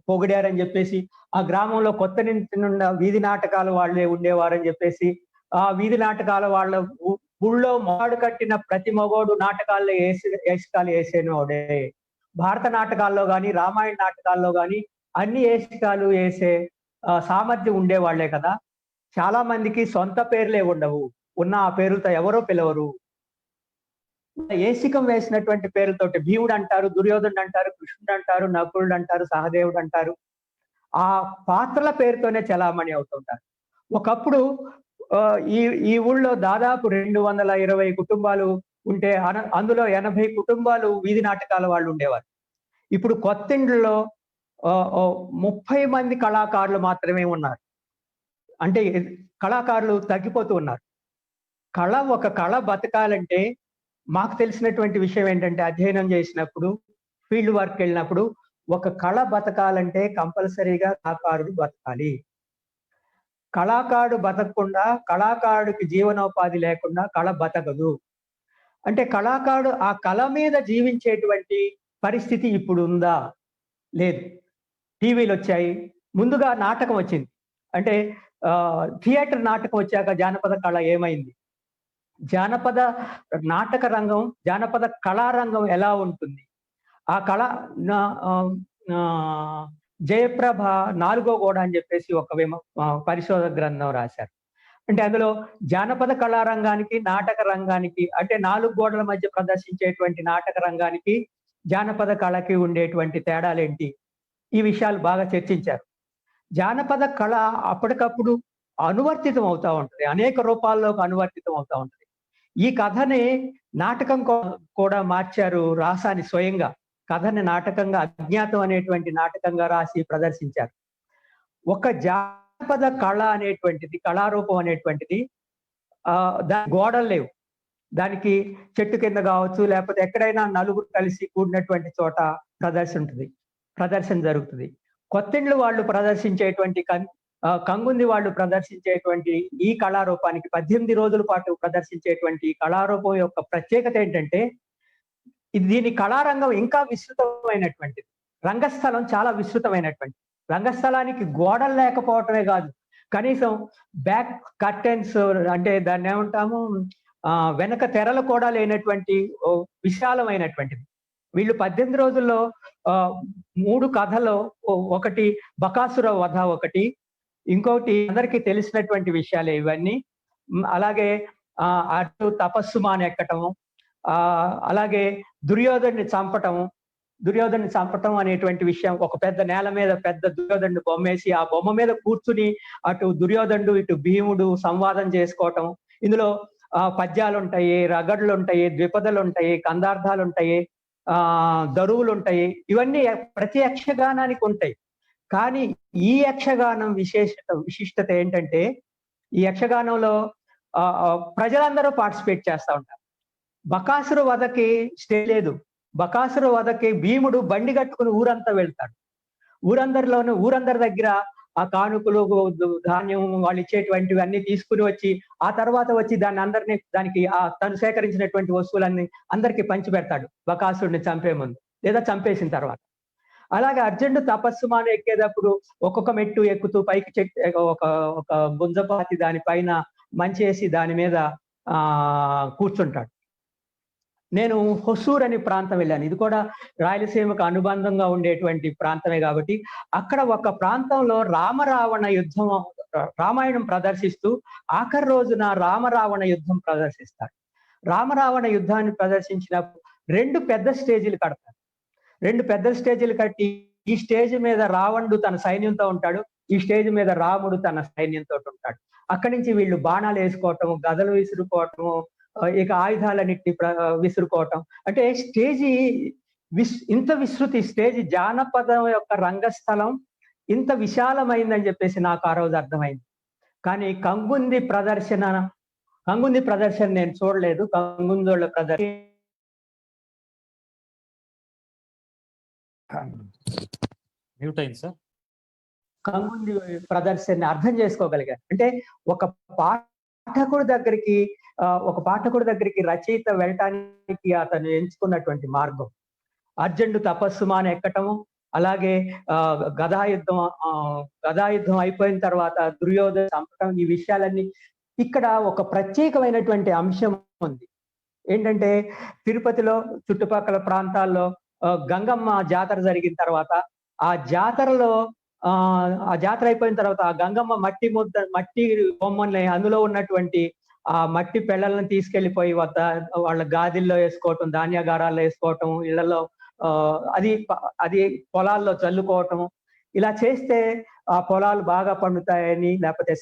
పొగిడారని చెప్పేసి, ఆ గ్రామంలో కొత్త నుండి వీధి నాటకాలు వాళ్ళే ఉండేవారని చెప్పేసి, ఆ వీధి నాటకాల వాళ్ళ ఊళ్ళో మాడు కట్టిన ప్రతి మగోడు నాటకాల్లో ఏసికాలు వేసేనోడే. భారత నాటకాల్లో కానీ, రామాయణ నాటకాల్లో కానీ అన్ని ఏసికాలు వేసే సామర్థ్యం ఉండేవాళ్లే కదా. చాలా మందికి సొంత పేర్లే ఉండవు, ఉన్న ఆ పేరుతో ఎవరో పిలవరు. ఏసికం వేసినటువంటి పేర్లతోటి భీముడు అంటారు, దుర్యోధనుడు అంటారు, కృష్ణుడు అంటారు, నకులుడు అంటారు, సహదేవుడు అంటారు. ఆ పాత్రల పేరుతోనే చలామణి అవుతుంటారు. ఒకప్పుడు ఈ ఊళ్ళో దాదాపు 220 కుటుంబాలు ఉంటే అందులో 80 కుటుంబాలు వీధి నాటకాల వాళ్ళు ఉండేవారు. ఇప్పుడు కొత్తిండ్లలో 30 మంది కళాకారులు మాత్రమే ఉన్నారు. అంటే కళాకారులు తగ్గిపోతూ ఉన్నారు. ఒక కళ బతకాలంటే మాకు తెలిసినటువంటి విషయం ఏంటంటే, అధ్యయనం చేసినప్పుడు, ఫీల్డ్ వర్క్ వెళ్ళినప్పుడు, ఒక కళ బతకాలంటే కంపల్సరీగా కళాకారుడు బతకాలి. కళాకారుడు బతకకుండా, కళాకారుడికి జీవనోపాధి లేకుండా కళ బతకదు. అంటే కళాకారుడు ఆ కళ మీద జీవించేటువంటి పరిస్థితి ఇప్పుడు ఉందా? లేదు. టీవీలు వచ్చాయి, ముందుగా నాటకం వచ్చింది. అంటే థియేటర్ నాటకం వచ్చాక జానపద కళ ఏమైంది? జానపద నాటక రంగం, జానపద కళారంగం ఎలా ఉంటుంది? ఆ కళ జయప్రభ 4గో గోడ అని చెప్పేసి ఒక పరిశోధక గ్రంథం రాశారు. అంటే అందులో జానపద కళారంగానికి, నాటక రంగానికి, అంటే 4 గోడల మధ్య ప్రదర్శించేటువంటి నాటక రంగానికి, జానపద కళకి ఉండేటువంటి తేడాలేంటి? ఈ విషయాలు బాగా చర్చించారు. జానపద కళ అప్పటికప్పుడు అనువర్తితం అవుతా ఉంటది. అనేక రూపాల్లోకి అనువర్తితం అవుతా ఉంటది. ఈ కథని నాటకం కూడా మార్చారు రాసాని స్వయంగా. కథని నాటకంగా 'అజ్ఞాతం' అనేటువంటి నాటకంగా రాసి ప్రదర్శించారు. ఒక జానపద కళ అనేటువంటిది, కళారూపం అనేటువంటిది దాని గోడలు లేవు. దానికి చెట్టు కింద కావచ్చు, లేకపోతే ఎక్కడైనా నలుగురు కలిసి కూడినటువంటి చోట ప్రదర్శన జరుగుతుంది. కొత్తిండ్లు వాళ్ళు ప్రదర్శించేటువంటి కంగుంది వాళ్ళు ప్రదర్శించేటువంటి ఈ కళారూపానికి 18 రోజుల పాటు ప్రదర్శించేటువంటి కళారూపం యొక్క ప్రత్యేకత ఏంటంటే, దీని కళారంగం ఇంకా విస్తృతమైనటువంటిది. రంగస్థలం చాలా విస్తృతమైనటువంటిది. రంగస్థలానికి గోడలు లేకపోవటమే కాదు, కనీసం బ్యాక్ కర్టెన్స్ అంటే దాన్ని ఏమంటాము, వెనక తెరలు కూడా లేనటువంటి విశాలమైనటువంటిది. వీళ్ళు 18 రోజుల్లో 3 కథలో, ఒకటి బకాసుర వధ, ఒకటి ఇంకొకటి అందరికీ తెలిసినటువంటి విషయాలే ఇవన్నీ. అలాగే అటు తపస్సు మానెక్కటము, అలాగే దుర్యోధన్ని చంపటం అనేటువంటి విషయం. ఒక పెద్ద నేల మీద పెద్ద దుర్యోధనుడు బొమ్మేసి, ఆ బొమ్మ మీద కూర్చుని అటు దుర్యోధనుడు ఇటు భీముడు సంవాదం చేసుకోవటం. ఇందులో పద్యాలు ఉంటాయి, రగడ్లు ఉంటాయి, ద్విపదలు ఉంటాయి, కందార్థాలు ఉంటాయి, దరువులు ఉంటాయి. ఇవన్నీ ప్రతి యక్షగానానికి ఉంటాయి. కానీ ఈ యక్షగానం విశిష్టత ఏంటంటే, ఈ యక్షగానంలో ప్రజలందరూ పార్టిసిపేట్ చేస్తూ ఉంటారు. బకాసుర వధకి స్టే లేదు. బకాసుర వధకి భీముడు బండి కట్టుకుని ఊరంతా వెళ్తాడు. ఊరందరి దగ్గర ఆ కానుకలు, ధాన్యం, వాళ్ళు ఇచ్చేటువంటివి అన్ని తీసుకుని వచ్చి, ఆ తర్వాత వచ్చి దానికి తను సేకరించినటువంటి వస్తువులన్నీ అందరికీ పంచి పెడతాడు బకాసురుడిని చంపే ముందు, లేదా చంపేసిన తర్వాత. అలాగే అర్జునుడు తపస్సు మాన ఎక్కేటప్పుడు ఒక్కొక్క మెట్టు ఎక్కుతూ పైకి ఒక గుంజపాతి దానిపైన మంచేసి దాని మీద కూర్చుంటాడు. నేను హొసూర్ అనే ప్రాంతం వెళ్ళాను. ఇది కూడా రాయలసీమకు అనుబంధంగా ఉండేటువంటి ప్రాంతమే కాబట్టి, అక్కడ ఒక ప్రాంతంలో రామరావణ యుద్ధం, రామాయణం ప్రదర్శిస్తూ ఆఖరి రోజున రామరావణ యుద్ధం ప్రదర్శిస్తారు. రామరావణ యుద్ధాన్ని ప్రదర్శించినప్పుడు 2 పెద్ద స్టేజీలు కడతారు. 2 పెద్ద స్టేజీలు కట్టి, ఈ స్టేజ్ మీద రావణుడు తన సైన్యంతో ఉంటాడు, ఈ స్టేజ్ మీద రాముడు తన సైన్యంతో ఉంటాడు. అక్కడి నుంచి వీళ్ళు బాణాలు వేసుకోవటము, గదలు విసురుకోవటము, ఇక ఆయుధాలన్నిటిని విసురుకోవటం. అంటే ఇంత విస్తృతి స్టేజ్, జానపదం యొక్క రంగస్థలం ఇంత విశాలమైందని చెప్పేసి నాకు ఆ రోజు అర్థమైంది. కానీ కంగుంది ప్రదర్శన నేను చూడలేదు. కంగుందోళ్ళ ప్రదర్శన, కంగుంది ప్రదర్శనని అర్థం చేసుకోగలిగాను. అంటే ఒక పాఠకుడి దగ్గరికి రచయిత వెళ్ళటానికి అతను ఎంచుకున్నటువంటి మార్గం. అర్జునుడు తపస్సు మాన ఎక్కటము, అలాగే గదాయుద్ధం అయిపోయిన తర్వాత దుర్యోధన చంపటం, ఈ విషయాలన్నీ ఇక్కడ ఒక ప్రత్యేకమైనటువంటి అంశం ఉంది. ఏంటంటే, తిరుపతిలో చుట్టుపక్కల ప్రాంతాల్లో గంగమ్మ జాతర జరిగిన తర్వాత, ఆ జాతర అయిపోయిన తర్వాత ఆ గంగమ్మ మట్టి బొమ్మల్ని, అందులో ఉన్నటువంటి ఆ మట్టి పెళ్ళలను తీసుకెళ్లిపోయి వాళ్ళ గాదిల్లో వేసుకోవటం, ధాన్యాగారాల్లో వేసుకోవటం, ఇళ్లలో అది పొలాల్లో చల్లుకోవటం. ఇలా చేస్తే ఆ పొలాలు బాగా పండుతాయని, లేకపోతే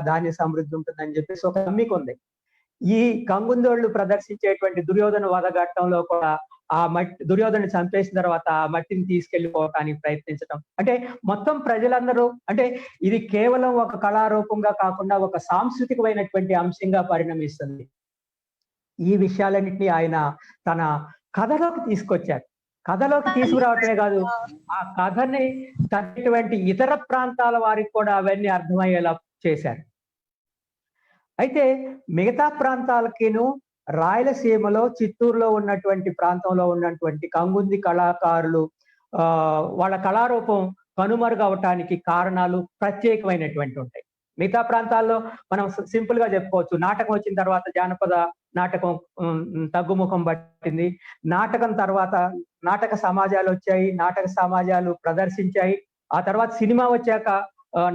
ధాన్య సమృద్ధి ఉంటుందని చెప్పేసి ఒక నమ్మిక ఉంది. ఈ కంగుందోళ్ళు ప్రదర్శించేటువంటి దుర్యోధన వధఘట్టంలో కూడా దుర్యోధను చంపేసిన తర్వాత ఆ మట్టిని తీసుకెళ్లిపోవటానికి ప్రయత్నించడం. అంటే మొత్తం ప్రజలందరూ, అంటే ఇది కేవలం ఒక కళారూపంగా కాకుండా ఒక సాంస్కృతికమైనటువంటి అంశంగా పరిణమిస్తుంది. ఈ విషయాలన్నింటినీ ఆయన తన కథలోకి తీసుకొచ్చారు. కథలోకి తీసుకురావటమే కాదు, ఆ కథని తనటువంటి ఇతర ప్రాంతాల వారికి కూడా అవన్నీ అర్థమయ్యేలా చేశారు. అయితే మిగతా ప్రాంతాలకిను, రాయలసీమలో చిత్తూరులో ఉన్నటువంటి ప్రాంతంలో ఉన్నటువంటి కంగుంది కళాకారులు వాళ్ళ కళారూపం కనుమరుగవటానికి కారణాలు ప్రత్యేకమైనటువంటి ఉంటాయి. మిగతా ప్రాంతాల్లో మనం సింపుల్ గా చెప్పుకోవచ్చు, నాటకం వచ్చిన తర్వాత జానపద నాటకం తగ్గుముఖం పట్టింది. నాటకం తర్వాత నాటక సమాజాలు వచ్చాయి, నాటక సమాజాలు ప్రదర్శించాయి. ఆ తర్వాత సినిమా వచ్చాక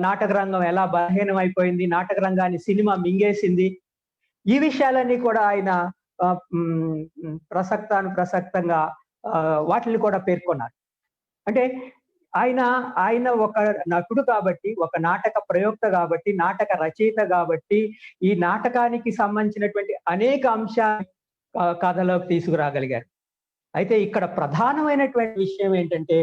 నాటక రంగం ఎలా బలహీనం అయిపోయింది, నాటక రంగాన్ని సినిమా మింగేసింది. ఈ విషయాలన్నీ కూడా ఆయన ప్రసక్తంగా వాటిని కూడా పేర్కొన్నారు. అంటే ఆయన ఒక నటుడు కాబట్టి, ఒక నాటక ప్రయోక్త కాబట్టి, నాటక రచయిత కాబట్టి, ఈ నాటకానికి సంబంధించినటువంటి అనేక అంశాలు కథలోకి తీసుకురాగలిగారు. అయితే ఇక్కడ ప్రధానమైనటువంటి విషయం ఏంటంటే,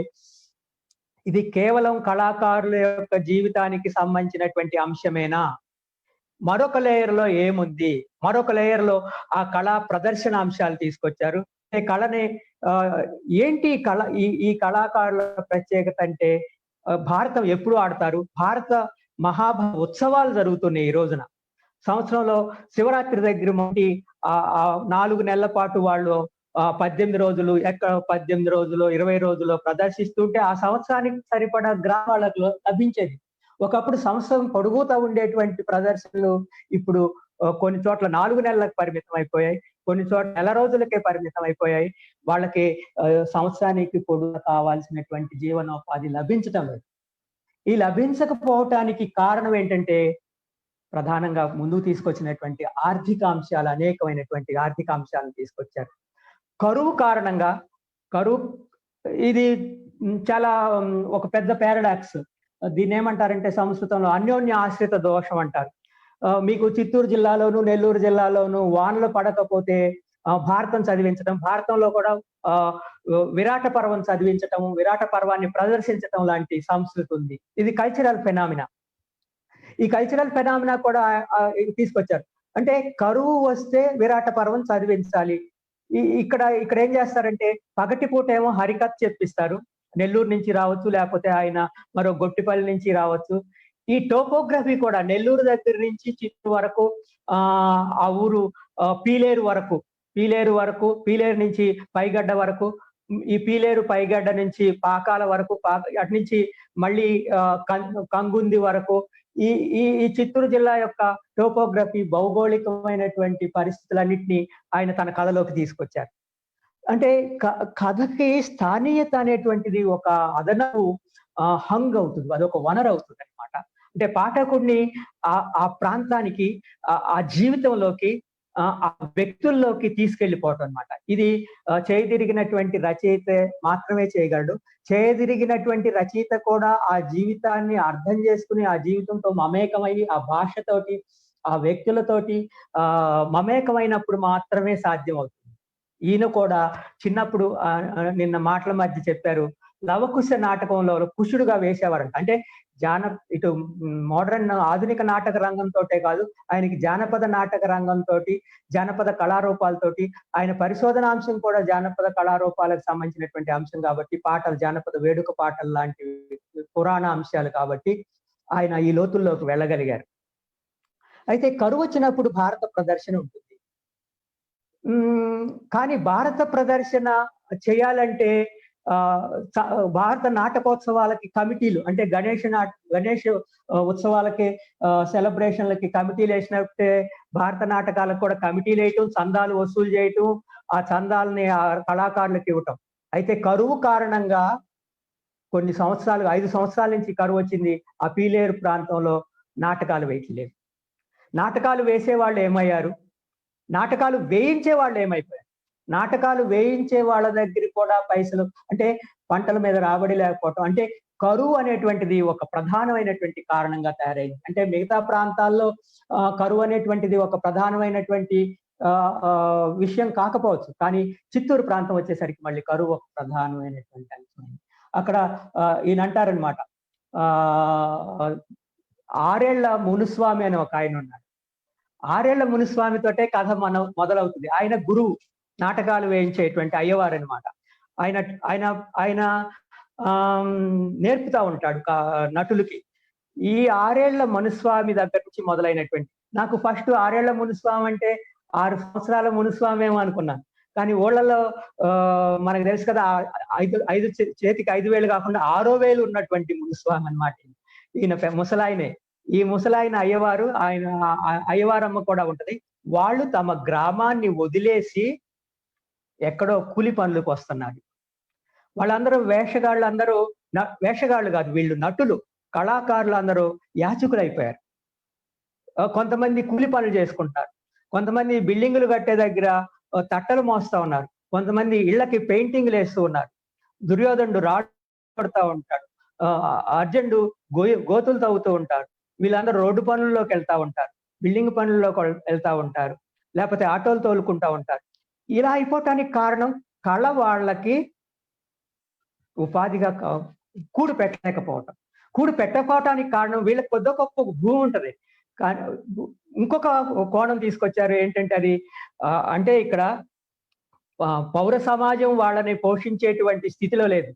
ఇది కేవలం కళాకారుల యొక్క జీవితానికి సంబంధించినటువంటి అంశమేనా, మరొక లేయర్ లో ఏముంది, మరొక లేయర్ లో ఆ కళా ప్రదర్శన అంశాలు తీసుకొచ్చారు. కళని ఏంటి కళ, ఈ కళాకారుల ప్రత్యేకత అంటే, భారతం ఎప్పుడు ఆడతారు, భారత ఉత్సవాలు జరుగుతున్నాయి ఈ రోజున. సంవత్సరంలో శివరాత్రి దగ్గర మొదటి 4 నెలల పాటు వాళ్ళు 18 రోజులు, 18 రోజులు 20 రోజులు ప్రదర్శిస్తుంటే ఆ సంవత్సరానికి సరిపడా గ్రామాలకు లభించేది. ఒకప్పుడు సంవత్సరం పొడుగుతా ఉండేటువంటి ప్రదర్శనలు ఇప్పుడు కొన్ని చోట్ల 4 నెలలకు పరిమితం అయిపోయాయి, కొన్ని చోట్ల నెల రోజులకే పరిమితం అయిపోయాయి. వాళ్ళకి సంవత్సరానికి పొడుగు కావాల్సినటువంటి జీవనోపాధి లభించటం లేదు. ఈ లభించకపోవటానికి కారణం ఏంటంటే, ప్రధానంగా ముందుకు తీసుకొచ్చినటువంటి ఆర్థిక అంశాలు, అనేకమైనటువంటి ఆర్థిక అంశాలను తీసుకొచ్చారు. కరువు కారణంగా, ఇది చాలా ఒక పెద్ద పారాడాక్స్. దీన్ని ఏమంటారంటే సంస్కృతంలో అన్యోన్య ఆశ్రిత దోషం అంటారు. మీకు చిత్తూరు జిల్లాలోను, నెల్లూరు జిల్లాలోను వానలు పడకపోతే భారతం చదివించడం, భారతంలో కూడా విరాట పర్వం చదివించటం, విరాట పర్వాన్ని ప్రదర్శించటం లాంటి సంస్కృతి ఉంది. ఇది కల్చరల్ ఫెనామినా. ఈ కల్చరల్ ఫెనామినా కూడా తీసుకొచ్చారు. అంటే కరువు వస్తే విరాట పర్వం చదివించాలి. ఇక్కడ ఏం చేస్తారంటే, పగటిపూట ఏమో హరికథ చెప్పిస్తారు, నెల్లూరు నుంచి రావచ్చు, లేకపోతే ఆయన మరో గొట్టిపల్లి నుంచి రావచ్చు. ఈ టోపోగ్రఫీ కూడా నెల్లూరు దగ్గర నుంచి చిత్తూరు వరకు, ఆ ఊరు పీలేరు వరకు, పీలేరు నుంచి పైగడ్డ వరకు, ఈ పీలేరు పైగడ్డ నుంచి పాకాల వరకు, అటు నుంచి మళ్ళీ కంగుంది వరకు, ఈ చిత్తూరు జిల్లా యొక్క టోపోగ్రఫీ, భౌగోళికమైనటువంటి పరిస్థితులన్నింటినీ ఆయన తన కథలోకి తీసుకొచ్చారు. అంటే కథకి స్థానీయత అనేటువంటిది ఒక అదనపు హంగ్ అవుతుంది, అదొక వనరు అవుతుంది అనమాట. అంటే పాఠకుడిని ఆ ప్రాంతానికి, ఆ జీవితంలోకి, ఆ వ్యక్తుల్లోకి తీసుకెళ్లిపోవటం అనమాట. ఇది చేయదిరిగినటువంటి రచయిత మాత్రమే చేయగలడు. చేయదిరిగినటువంటి రచయిత కూడా ఆ జీవితాన్ని అర్థం చేసుకుని, ఆ జీవితంతో మమేకమయ్యి, ఆ భాషతోటి, ఆ వ్యక్తులతోటి మమేకమైనప్పుడు మాత్రమే సాధ్యం అవుతుంది. ఈయన కూడా చిన్నప్పుడు నిన్న మాటల మధ్య చెప్పారు, లవకుశ నాటకంలో కుశుడుగా వేసేవారంట. అంటే ఇటు మోడర్న్ ఆధునిక నాటక రంగంతోటే కాదు, ఆయనకి జానపద నాటక రంగంతో, జానపద కళారూపాలతోటి, ఆయన పరిశోధనాంశం కూడా జానపద కళారూపాలకు సంబంధించినటువంటి అంశం కాబట్టి, పాటలు, జానపద వేడుక పాటలు లాంటి పురాణ అంశాలు కాబట్టి ఆయన ఈ లోతుల్లోకి వెళ్ళగలిగారు. అయితే కరువు వచ్చినప్పుడు భారత ప్రదర్శన ఉంటుంది. కానీ భారత ప్రదర్శన చేయాలంటే భారత నాటకోత్సవాలకి కమిటీలు, అంటే గణేష్ ఉత్సవాలకి, సెలబ్రేషన్లకి కమిటీలు వేసినట్టే భారత నాటకాలకు కూడా కమిటీలు వేయటం, చందాలు వసూలు చేయటం, ఆ చందాలని ఆ కళాకారులకు ఇవ్వటం. అయితే కరువు కారణంగా కొన్ని సంవత్సరాలు, 5 సంవత్సరాల నుంచి కరువు వచ్చింది. ఆ పీలేరు ప్రాంతంలో నాటకాలు వేయట్లేదు. నాటకాలు వేసే వాళ్ళు ఏమయ్యారు, నాటకాలు వేయించే వాళ్ళు ఏమైపోయారు, నాటకాలు వేయించే వాళ్ళ దగ్గర కూడా పైసలు, అంటే పంటల మీద రాబడి లేకపోవటం, అంటే కరువు అనేటువంటిది ఒక ప్రధానమైనటువంటి కారణంగా తయారైంది. అంటే మిగతా ప్రాంతాల్లో కరువు అనేటువంటిది ఒక ప్రధానమైనటువంటి విషయం కాకపోవచ్చు, కానీ చిత్తూరు ప్రాంతం వచ్చేసరికి మళ్ళీ కరువు ఒక ప్రధానమైనటువంటి అంశం. అక్కడ ఈయన అంటారనమాట, 6 ఏళ్ల మునుస్వామి అని ఒక ఆయన ఉన్నాడు. 6 ఏళ్ల మునుస్వామితోటే కథ మొదలవుతుంది. ఆయన గురువు, నాటకాలు వేయించేటువంటి అయ్యవారు అనమాట. ఆయన నేర్పుతా ఉంటాడు నటులకి. ఈ 6 ఏళ్ల మునుస్వామి దగ్గర నుంచి మొదలైనటువంటి, నాకు ఫస్ట్ 6 ఏళ్ల మునుస్వామి అంటే 6 సంవత్సరాల మునుస్వామి ఏమో అనుకున్నాను. కానీ ఊళ్ళలో మనకు తెలుసు కదా, చేతికి 5 వేలు కాకుండా 6వ వేలు ఉన్నటువంటి మునుస్వామి అనమాట. ఈయన ముసలాయనే, ఈ ముసలాయన అయ్యవారు, అయ్యవారమ్మ కూడా ఉంటది. వాళ్ళు తమ గ్రామాన్ని వదిలేసి ఎక్కడో కూలి పనులకు వస్తున్నారు. వాళ్ళందరూ వేషగాళ్ళందరూ వేషగాళ్ళు కాదు, వీళ్ళు నటులు, కళాకారులు అందరూ యాచకులైపోయారు. కొంతమంది కూలి పనులు చేసుకుంటారు, కొంతమంది బిల్డింగులు కట్టే దగ్గర తట్టలు మోస్తా ఉన్నారు, కొంతమంది ఇళ్లకి పెయింటింగ్లు వేస్తూ ఉన్నారు, దుర్యోధనుడు రాళ్ళు కొడతా ఉంటాడు, అర్జునుడు గోతులు తవ్వుతూ ఉంటారు, వీళ్ళందరూ రోడ్డు పనుల్లోకి వెళ్తా ఉంటారు, బిల్డింగ్ పనుల్లో వెళ్తా ఉంటారు, లేకపోతే ఆటోలు తోలుకుంటా ఉంటారు. ఇలా అయిపోవటానికి కారణం కళ వాళ్ళకి ఉపాధిగా కూడు పెట్టలేకపోవటం. కూడు పెట్టకపోవటానికి కారణం వీళ్ళకి కొద్ది గొప్ప భూమి ఉంటది. కానీ ఇంకొక కోణం తీసుకొచ్చారు. ఏంటంటే అది అంటే ఇక్కడ పౌర సమాజం వాళ్ళని పోషించేటువంటి స్థితిలో లేదు.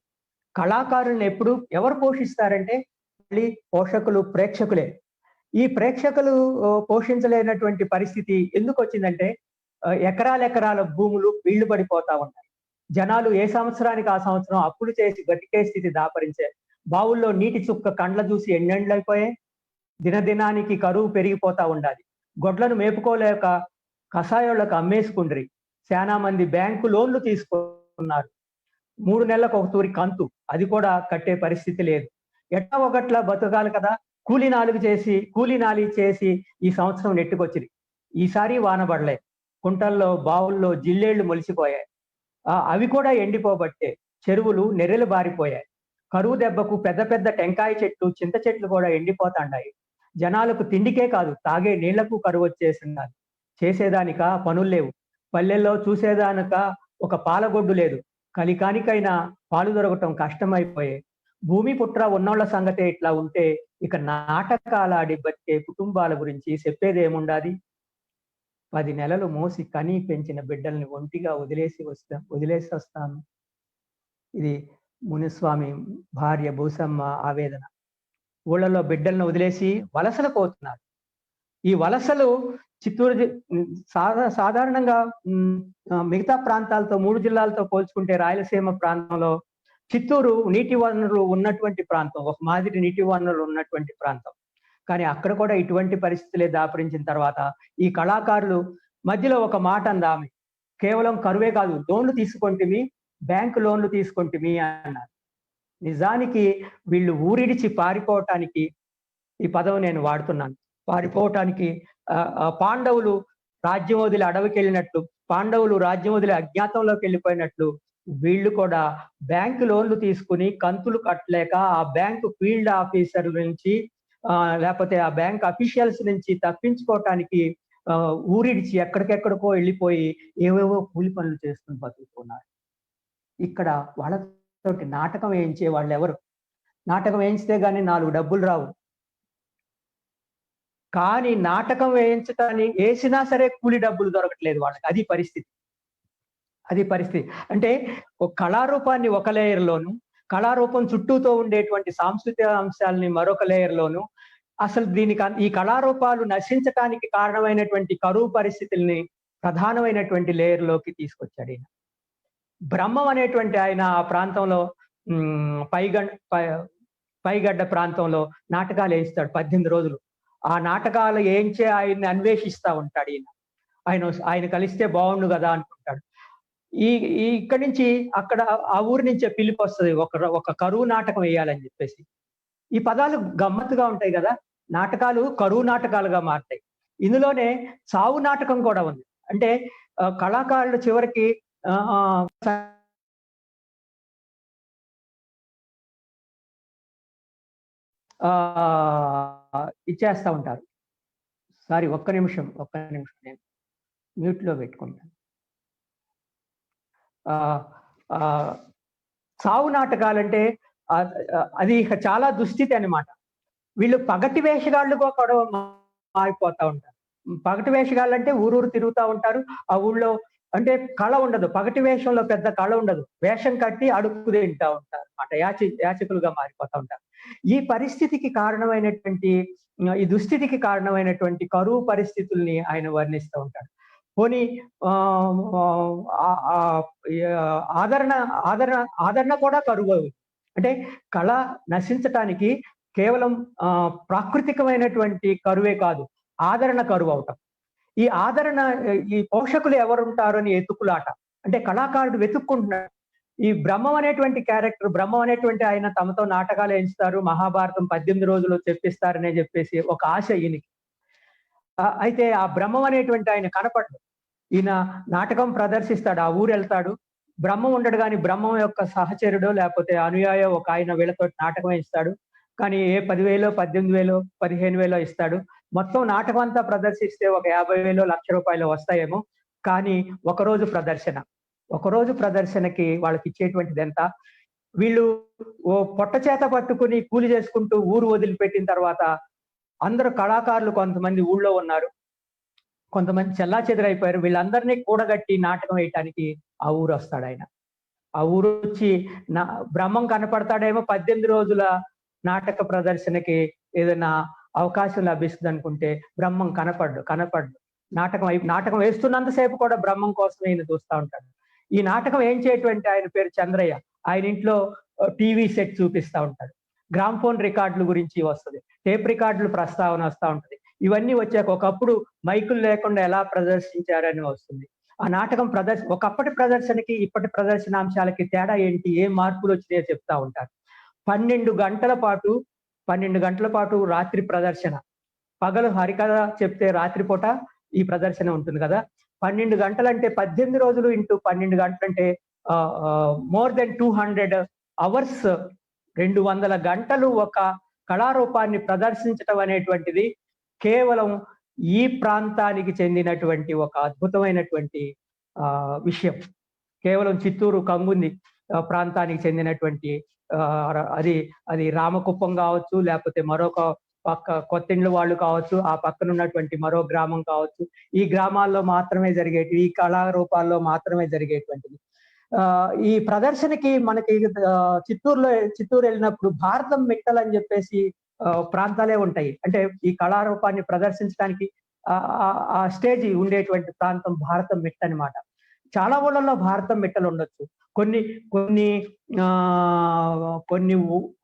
కళాకారులను ఎప్పుడు ఎవరు పోషిస్తారంటే మళ్ళీ పోషకులు, ప్రేక్షకులే. ఈ ప్రేక్షకులు పోషించలేనటువంటి పరిస్థితి ఎందుకు వచ్చిందంటే ఎకరాల భూములు వీళ్లు పడిపోతా ఉన్నాయి. జనాలు ఏ సంవత్సరానికి ఆ సంవత్సరం అప్పులు చేసి బతికే స్థితి దాపరించే. బావుల్లో నీటి చుక్క కండ్ల చూసి ఎన్నెండ్లైపోయాయి. దినదినానికి కరువు పెరిగిపోతా ఉండాలి. గొడ్లను మేపుకోలేక కషాయోళ్ళకు అమ్మేసుకుండ్రి. చాలా మంది బ్యాంకు లోన్లు తీసుకున్నారు. 3 నెలలకు ఒక తూరి కంతు, అది కూడా కట్టే పరిస్థితి లేదు. ఎట్లా ఒకట్లా బతకాలి కదా. కూలీ నాలి చేసి ఈ సంవత్సరం నెట్టుకొచ్చిరి. ఈసారి వానబడలే. కుంటల్లో బావుల్లో జిల్లేళ్లు మొలిసిపోయాయి. అవి కూడా ఎండిపోబట్టే చెరువులు నెర్రెలు బారిపోయాయి. కరువు దెబ్బకు పెద్ద పెద్ద టెంకాయ చెట్లు, చింత చెట్లు కూడా ఎండిపోతాండాయి. జనాలకు తిండికే కాదు, తాగే నీళ్లకు కరువు వచ్చేసినది. చేసేదానిక పనులు లేవు. పల్లెల్లో చూసేదానిక ఒక పాలగొడ్డు లేదు. కలికానికైనా పాలు దొరకటం కష్టమైపోయాయి. భూమి పుట్ర ఉన్నోళ్ల సంగతే ఇట్లా ఉంటే ఇక నాటకాలాడి బతికే కుటుంబాల గురించి చెప్పేదేముండాది. 10 నెలలు మోసి కని పెంచిన బిడ్డల్ని ఒంటిగా వదిలేసి వస్తాను. ఇది మునిస్వామి భార్య భూసమ్మ ఆవేదన. ఊళ్ళలో బిడ్డలను వదిలేసి వలసలు పోతున్నారు. ఈ వలసలు చిత్తూరు సాధారణంగా మిగతా ప్రాంతాలతో 3 జిల్లాలతో పోల్చుకుంటే రాయలసీమ ప్రాంతంలో చిత్తూరు నీటి వనరులు ఉన్నటువంటి ప్రాంతం, ఒక మాదిరి నీటి వనరులు ఉన్నటువంటి ప్రాంతం. కానీ అక్కడ కూడా ఇటువంటి పరిస్థితులే దాపరించిన తర్వాత ఈ కళాకారులు మధ్యలో ఒక మాట అందామె, కేవలం కరువే కాదు, లోన్లు తీసుకుంటేమి, బ్యాంకు లోన్లు తీసుకుంటేమి అన్నారు. నిజానికి వీళ్ళు ఊరిడిచి పారిపోవటానికి ఈ పదం నేను వాడుతున్నాను. పారిపోవటానికి పాండవులు రాజ్యం వదిలి అడవికి వెళ్ళినట్లు, పాండవులు రాజ్యం వదిలి అజ్ఞాతంలోకి వెళ్ళిపోయినట్లు వీళ్ళు కూడా బ్యాంకు లోన్లు తీసుకుని కంతులు కట్టలేక ఆ బ్యాంకు ఫీల్డ్ ఆఫీసర్ నుంచి లేకపోతే ఆ బ్యాంక్ అఫీషియల్స్ నుంచి తప్పించుకోవటానికి ఊరిడిచి ఎక్కడికెక్కడికో వెళ్ళిపోయి ఏవేవో కూలి పనులు చేసుకుని బతుకుతున్నారు. ఇక్కడ వాళ్ళతోటి నాటకం వేయించే వాళ్ళు ఎవరు? నాటకం వేయించితే గానీ 4 డబ్బులు రావు. కానీ నాటకం వేయించటాన్ని వేసినా సరే కూలి డబ్బులు దొరకట్లేదు వాళ్ళకి. అది పరిస్థితి. అంటే ఒక కళారూపాన్ని ఒక లేయర్లోను, కళారూపం చుట్టూతో ఉండేటువంటి సాంస్కృతిక అంశాలని మరొక లేయర్లోను, అసలు ఈ కళారూపాలు నశించటానికి కారణమైనటువంటి కరువు పరిస్థితుల్ని ప్రధానమైనటువంటి లేయర్లోకి తీసుకొచ్చాడు ఈయన. బ్రహ్మం అనేటువంటి ఆయన ఆ ప్రాంతంలో పైగడ్డ ప్రాంతంలో నాటకాలు వేయిస్తాడు 18 రోజులు. ఆ నాటకాలు ఏంచే ఆయన్ని అన్వేషిస్తా ఉంటాడు ఈయన. ఆయన కలిస్తే బాగుండు కదా అనుకుంటాడు. ఇక్కడి నుంచి అక్కడ ఆ ఊరి నుంచే పిలిపి వస్తుంది, ఒక కరువు నాటకం వేయాలని చెప్పేసి. ఈ పదాలు గమ్మత్తుగా ఉంటాయి కదా. నాటకాలు కరువు నాటకాలుగా మారుతాయి. ఇందులోనే సావు నాటకం కూడా ఉంది. అంటే కళాకారులు చివరికి ఇచ్చేస్తా ఉంటారు. సారీ, ఒక్క నిమిషం నేను మ్యూట్లో పెట్టుకుంటాను. సావు నాటకాలంటే అది చాలా దుస్థితి అన్నమాట. వీళ్ళు పగటి వేషగాళ్ళుగా కూడా మారిపోతా ఉంటారు. పగటి వేషగాళ్ళు అంటే ఊరూరు తిరుగుతూ ఉంటారు. ఆ ఊళ్ళో అంటే కళ ఉండదు, పగటి వేషంలో పెద్ద కళ ఉండదు. వేషం కట్టి అడుగు తింటా ఉంటారు అన్నమాట. యాచకులుగా మారిపోతా ఉంటారు. ఈ పరిస్థితికి కారణమైనటువంటి, ఈ దుస్థితికి కారణమైనటువంటి కరువు పరిస్థితుల్ని ఆయన వర్ణిస్తూ ఉంటాడు. పోనీ ఆదరణ కూడా కరువు. అంటే కళ నశించటానికి కేవలం ప్రాకృతికమైనటువంటి కరువే కాదు, ఆదరణ కరువు అవటం. ఈ ఆదరణ, ఈ పోషకులు ఎవరుంటారు అని ఎతుకులాట. అంటే కళాకారుడు వెతుక్కుంటున్నాడు. ఈ బ్రహ్మం అనేటువంటి క్యారెక్టర్, బ్రహ్మం అనేటువంటి ఆయన తమతో నాటకాలు ఎంచుతారు, మహాభారతం 18 రోజులు చెప్పిస్తారనే చెప్పేసి ఒక ఆశ ఈయనకి. అయితే ఆ బ్రహ్మం అనేటువంటి ఆయన కనపడదు. ఈయన నాటకం ప్రదర్శిస్తాడు, ఆ ఊరు వెళ్తాడు, బ్రహ్మం ఉండడు కానీ బ్రహ్మం యొక్క సహచరుడో లేకపోతే అనుయాయో ఒక ఆయన వీళ్ళతో నాటకం ఇస్తాడు. కానీ ఏ 10,000, 18,000, 15,000 ఇస్తాడు. మొత్తం నాటకం అంతా ప్రదర్శిస్తే ఒక 50,000, ₹1,00,000 వస్తాయేమో. కానీ ఒకరోజు ప్రదర్శనకి వాళ్ళకి ఇచ్చేటువంటిది ఎంత? వీళ్ళు ఓ పొట్ట చేత పట్టుకుని కూలి చేసుకుంటూ ఊరు వదిలిపెట్టిన తర్వాత అందరూ కళాకారులు కొంతమంది ఊళ్ళో ఉన్నారు, కొంతమంది చెల్లాచెదురైపోయారు. వీళ్ళందరినీ కూడగట్టి నాటకం వేయటానికి ఆ ఊరు వస్తాడు ఆయన. ఆ ఊరు వచ్చి బ్రహ్మం కనపడతాడేమో, 18 రోజుల నాటక ప్రదర్శనకి ఏదైనా అవకాశం లభిస్తుంది అనుకుంటే బ్రహ్మం కనపడ్డు. నాటకం వేస్తున్నంతసేపు కూడా బ్రహ్మం కోసం ఈయన చూస్తూ ఉంటాడు. ఈ నాటకం ఏం చేయటువంటి ఆయన పేరు చంద్రయ్య. ఆయన ఇంట్లో టీవీ సెట్ చూపిస్తూ ఉంటాడు. గ్రామ్ఫోన్ రికార్డుల గురించి వస్తుంది, టేప్ రికార్డులు ప్రస్తావన వస్తూ ఉంటుంది. ఇవన్నీ వచ్చాక ఒకప్పుడు మైకులు లేకుండా ఎలా ప్రదర్శించారని వస్తుంది. ఆ నాటకం ఒకప్పటి ప్రదర్శనకి ఇప్పటి ప్రదర్శనాంశాలకి తేడా ఏంటి, ఏం మార్పులు వచ్చినాయో చెప్తా ఉంటారు. 12 గంటల పాటు రాత్రి ప్రదర్శన. పగలు హరికథ చెప్తే రాత్రిపూట ఈ ప్రదర్శన ఉంటుంది కదా. 12 గంటలంటే 18 రోజులు ఇంటూ 12 గంటలంటే మోర్ దెన్ 200 అవర్స్, 200 గంటలు ఒక కళారూపాన్ని ప్రదర్శించటం అనేటువంటిది కేవలం ఈ ప్రాంతానికి చెందినటువంటి ఒక అద్భుతమైనటువంటి విషయం. కేవలం చిత్తూరు కంగుంది ప్రాంతానికి చెందినటువంటి అది రామకుప్పం కావచ్చు, లేకపోతే మరొక పక్క కొత్తిండ్ల వాళ్ళు కావచ్చు, ఆ పక్కన ఉన్నటువంటి మరో గ్రామం కావచ్చు. ఈ గ్రామాల్లో మాత్రమే జరిగేటివి, ఈ కళారూపాల్లో మాత్రమే జరిగేటువంటిది. ఈ ప్రదర్శనకి మనకి చిత్తూరు వెళ్ళినప్పుడు భారతం మిట్టలు అని చెప్పేసి ప్రాంతాలే ఉంటాయి. అంటే ఈ కళారూపాన్ని ప్రదర్శించడానికి ఆ స్టేజ్ ఉండేటువంటి ప్రాంతం భారతం మిట్ట అనమాట. చాలా ఊళ్ళల్లో భారతం మిట్టలు ఉండొచ్చు.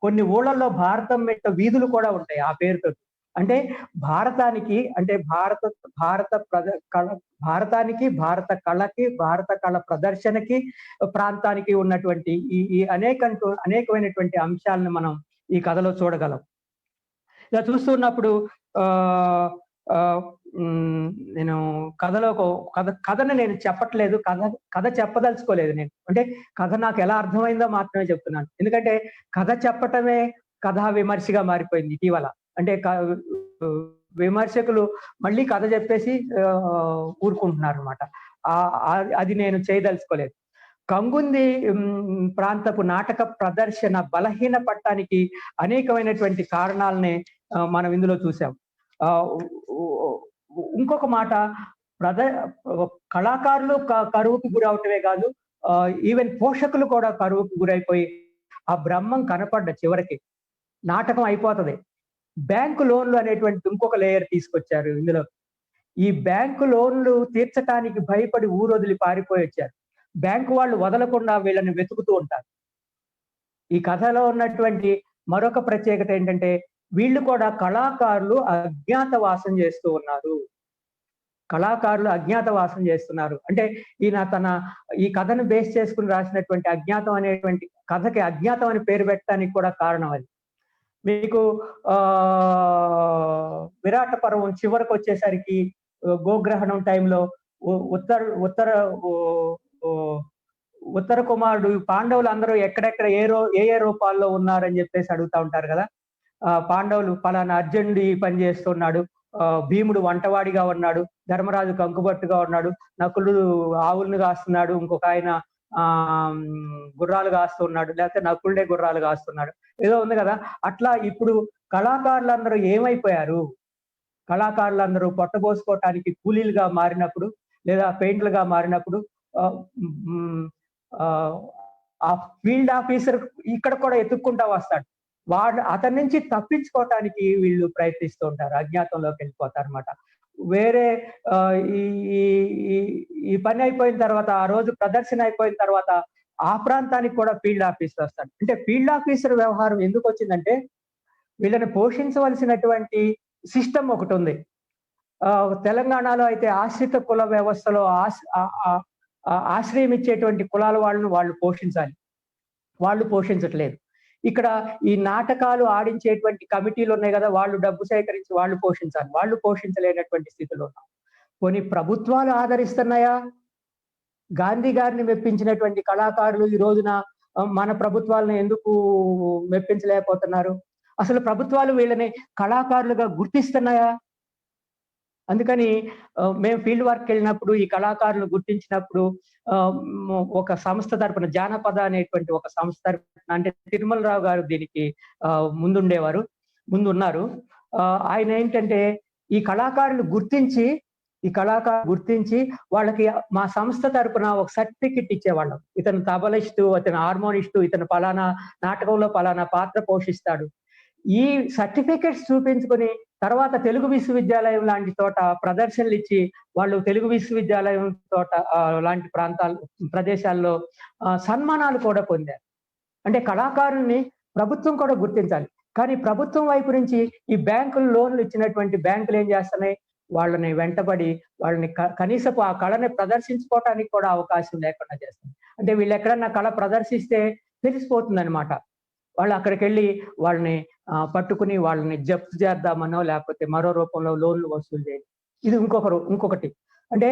కొన్ని ఊళ్ళల్లో భారతం మిట్ట వీధులు కూడా ఉంటాయి ఆ పేరుతో. అంటే భారతానికి, అంటే భారతానికి, భారత కళకి, భారత కళ ప్రదర్శనకి, ప్రాంతానికి ఉన్నటువంటి ఈ అనేకమైనటువంటి అంశాలను మనం ఈ కథలో చూడగలం. ఇలా చూస్తున్నప్పుడు నేను కథను నేను చెప్పట్లేదు, కథ చెప్పదలుచుకోలేదు నేను. అంటే కథ నాకు ఎలా అర్థమైందో మాత్రమే చెప్తున్నాను. ఎందుకంటే కథ చెప్పటమే కథా విమర్శగా మారిపోయింది ఇటీవల. అంటే విమర్శకులు మళ్ళీ కథ చెప్పేసి ఊరుకుంటున్నారు అనమాట. అది నేను చేయదలుచుకోలేదు. కంగుంది ప్రాంతపు నాటక ప్రదర్శన బలహీన పట్టడానికి అనేకమైనటువంటి కారణాలనే మనం ఇందులో చూసాం. ఇంకొక మాట, కళాకారులు కరువుకు గురవటమే కాదు, ఈవెన్ పోషకులు కూడా కరువుకు గురైపోయి ఆ బ్రహ్మం కనపడ్డ చివరికి నాటకం అయిపోతుంది. బ్యాంకు లోన్లు అనేటువంటి ఇంకొక లేయర్ తీసుకొచ్చారు ఇందులో. ఈ బ్యాంకు లోన్లు తీర్చడానికి భయపడి ఊరు వదిలి పారిపోయి వచ్చారు. బ్యాంకు వాళ్ళు వదలకుండా వీళ్ళని వెతుకుతూ ఉంటారు. ఈ కథలో ఉన్నటువంటి మరొక ప్రత్యేకత ఏంటంటే, వీళ్ళు కూడా కళాకారులు అజ్ఞాతవాసం చేస్తున్నారు. అంటే ఈయన ఈ కథను బేస్ చేసుకుని రాసినటువంటి అజ్ఞాతం అనేటువంటి కథకి అజ్ఞాతం అని పేరు పెట్టడానికి కూడా కారణం అది. మీకు విరాట పర్వం చివరకు వచ్చేసరికి గోగ్రహణం టైంలో ఉత్తర కుమారుడు పాండవులు అందరూ ఎక్కడెక్కడ ఏ రూపాల్లో ఉన్నారని చెప్పేసి అడుగుతా ఉంటారు కదా. పాండవులు పలానా అర్జునుడు ఈ పని చేస్తున్నాడు, భీముడు వంటవాడిగా ఉన్నాడు, ధర్మరాజు కంకుబట్టుగా ఉన్నాడు, నకులుడు ఆవులను కాస్తున్నాడు, ఇంకొక ఆయన గుర్రాలు కాస్తున్నాడు, లేకపోతే నకులుడే గుర్రాలు కాస్తున్నాడు, ఏదో ఉంది కదా. అట్లా ఇప్పుడు కళాకారులందరూ ఏమైపోయారు? కళాకారులందరూ పొట్టబోసుకోవటానికి కూలీలుగా మారినప్పుడు, లేదా పెయింట్లుగా మారినప్పుడు ఆ ఫీల్డ్ ఆఫీసర్ ఇక్కడ కూడా ఎత్తుక్కుంటా వస్తాడు. అతని నుంచి తప్పించుకోవటానికి వీళ్ళు ప్రయత్నిస్తూ ఉంటారు, అజ్ఞాతంలోకి వెళ్ళిపోతారు అనమాట. వేరే ఈ పని అయిపోయిన తర్వాత, ఆ రోజు ప్రదర్శన అయిపోయిన తర్వాత ఆ ప్రాంతానికి కూడా ఫీల్డ్ ఆఫీసర్ వస్తాడు. అంటే ఫీల్డ్ ఆఫీసర్ వ్యవహారం ఎందుకు వచ్చిందంటే, వీళ్ళని పోషించవలసినటువంటి సిస్టమ్ ఒకటి ఉంది. తెలంగాణలో అయితే ఆశ్రిత కుల వ్యవస్థలో ఆశ్రయం ఇచ్చేటువంటి కులాల వాళ్ళను వాళ్ళు పోషించాలి. వాళ్ళు పోషించట్లేదు. ఇక్కడ ఈ నాటకాలు ఆడించేటువంటి కమిటీలు ఉన్నాయి కదా, వాళ్ళు డబ్బు సేకరించి వాళ్ళు పోషించాలి. వాళ్ళు పోషించలేనటువంటి స్థితిలో ఉన్నాం. పోనీ ప్రభుత్వాలు ఆదరిస్తున్నాయా? గాంధీ గారిని మెప్పించినటువంటి కళాకారులు ఈ రోజున మన ప్రభుత్వాలను ఎందుకు మెప్పించలేకపోతున్నారు? అసలు ప్రభుత్వాలు వీళ్ళని కళాకారులుగా గుర్తిస్తున్నాయా? అందుకని మేము ఫీల్డ్ వర్క్ వెళ్ళినప్పుడు ఈ కళాకారులు గుర్తించినప్పుడు ఒక సంస్థ తరపున, జానపద అనేటువంటి ఒక సంస్థ తరపున, అంటే తిరుమలరావు గారు దీనికి ముందున్నారు. ఆయన ఏంటంటే ఈ కళాకారులు గుర్తించి వాళ్ళకి మా సంస్థ తరపున ఒక సర్టిఫికెట్ ఇచ్చేవాళ్ళం. ఇతను తబలిస్టు, ఇతను హార్మోనిస్టు, ఇతను పలానా నాటకంలో పలానా పాత్ర పోషిస్తాడు. ఈ సర్టిఫికెట్స్ చూపించుకొని తర్వాత తెలుగు విశ్వవిద్యాలయం లాంటి చోట ప్రదర్శనలు ఇచ్చి వాళ్ళు తెలుగు విశ్వవిద్యాలయం చోట లాంటి ప్రదేశాల్లో సన్మానాలు కూడా పొందారు. అంటే కళాకారుల్ని ప్రభుత్వం కూడా గుర్తించాలి. కానీ ప్రభుత్వం వైపు నుంచి ఈ బ్యాంకులు లోన్లు ఇచ్చినటువంటి బ్యాంకులు ఏం చేస్తున్నాయి? వాళ్ళని వెంటబడి వాళ్ళని కనీసపు ఆ కళని ప్రదర్శించుకోవటానికి కూడా అవకాశం లేకుండా చేస్తుంది. అంటే వీళ్ళు ఎక్కడన్నా కళ ప్రదర్శిస్తే తెలిసిపోతుంది అనమాట. వాళ్ళు అక్కడికి వెళ్ళి వాళ్ళని పట్టుకుని వాళ్ళని జప్తు చేద్దామనో లేకపోతే మరో రూపంలో లోన్లు వసూలు చేయాలి. ఇది ఇంకొకటి. అంటే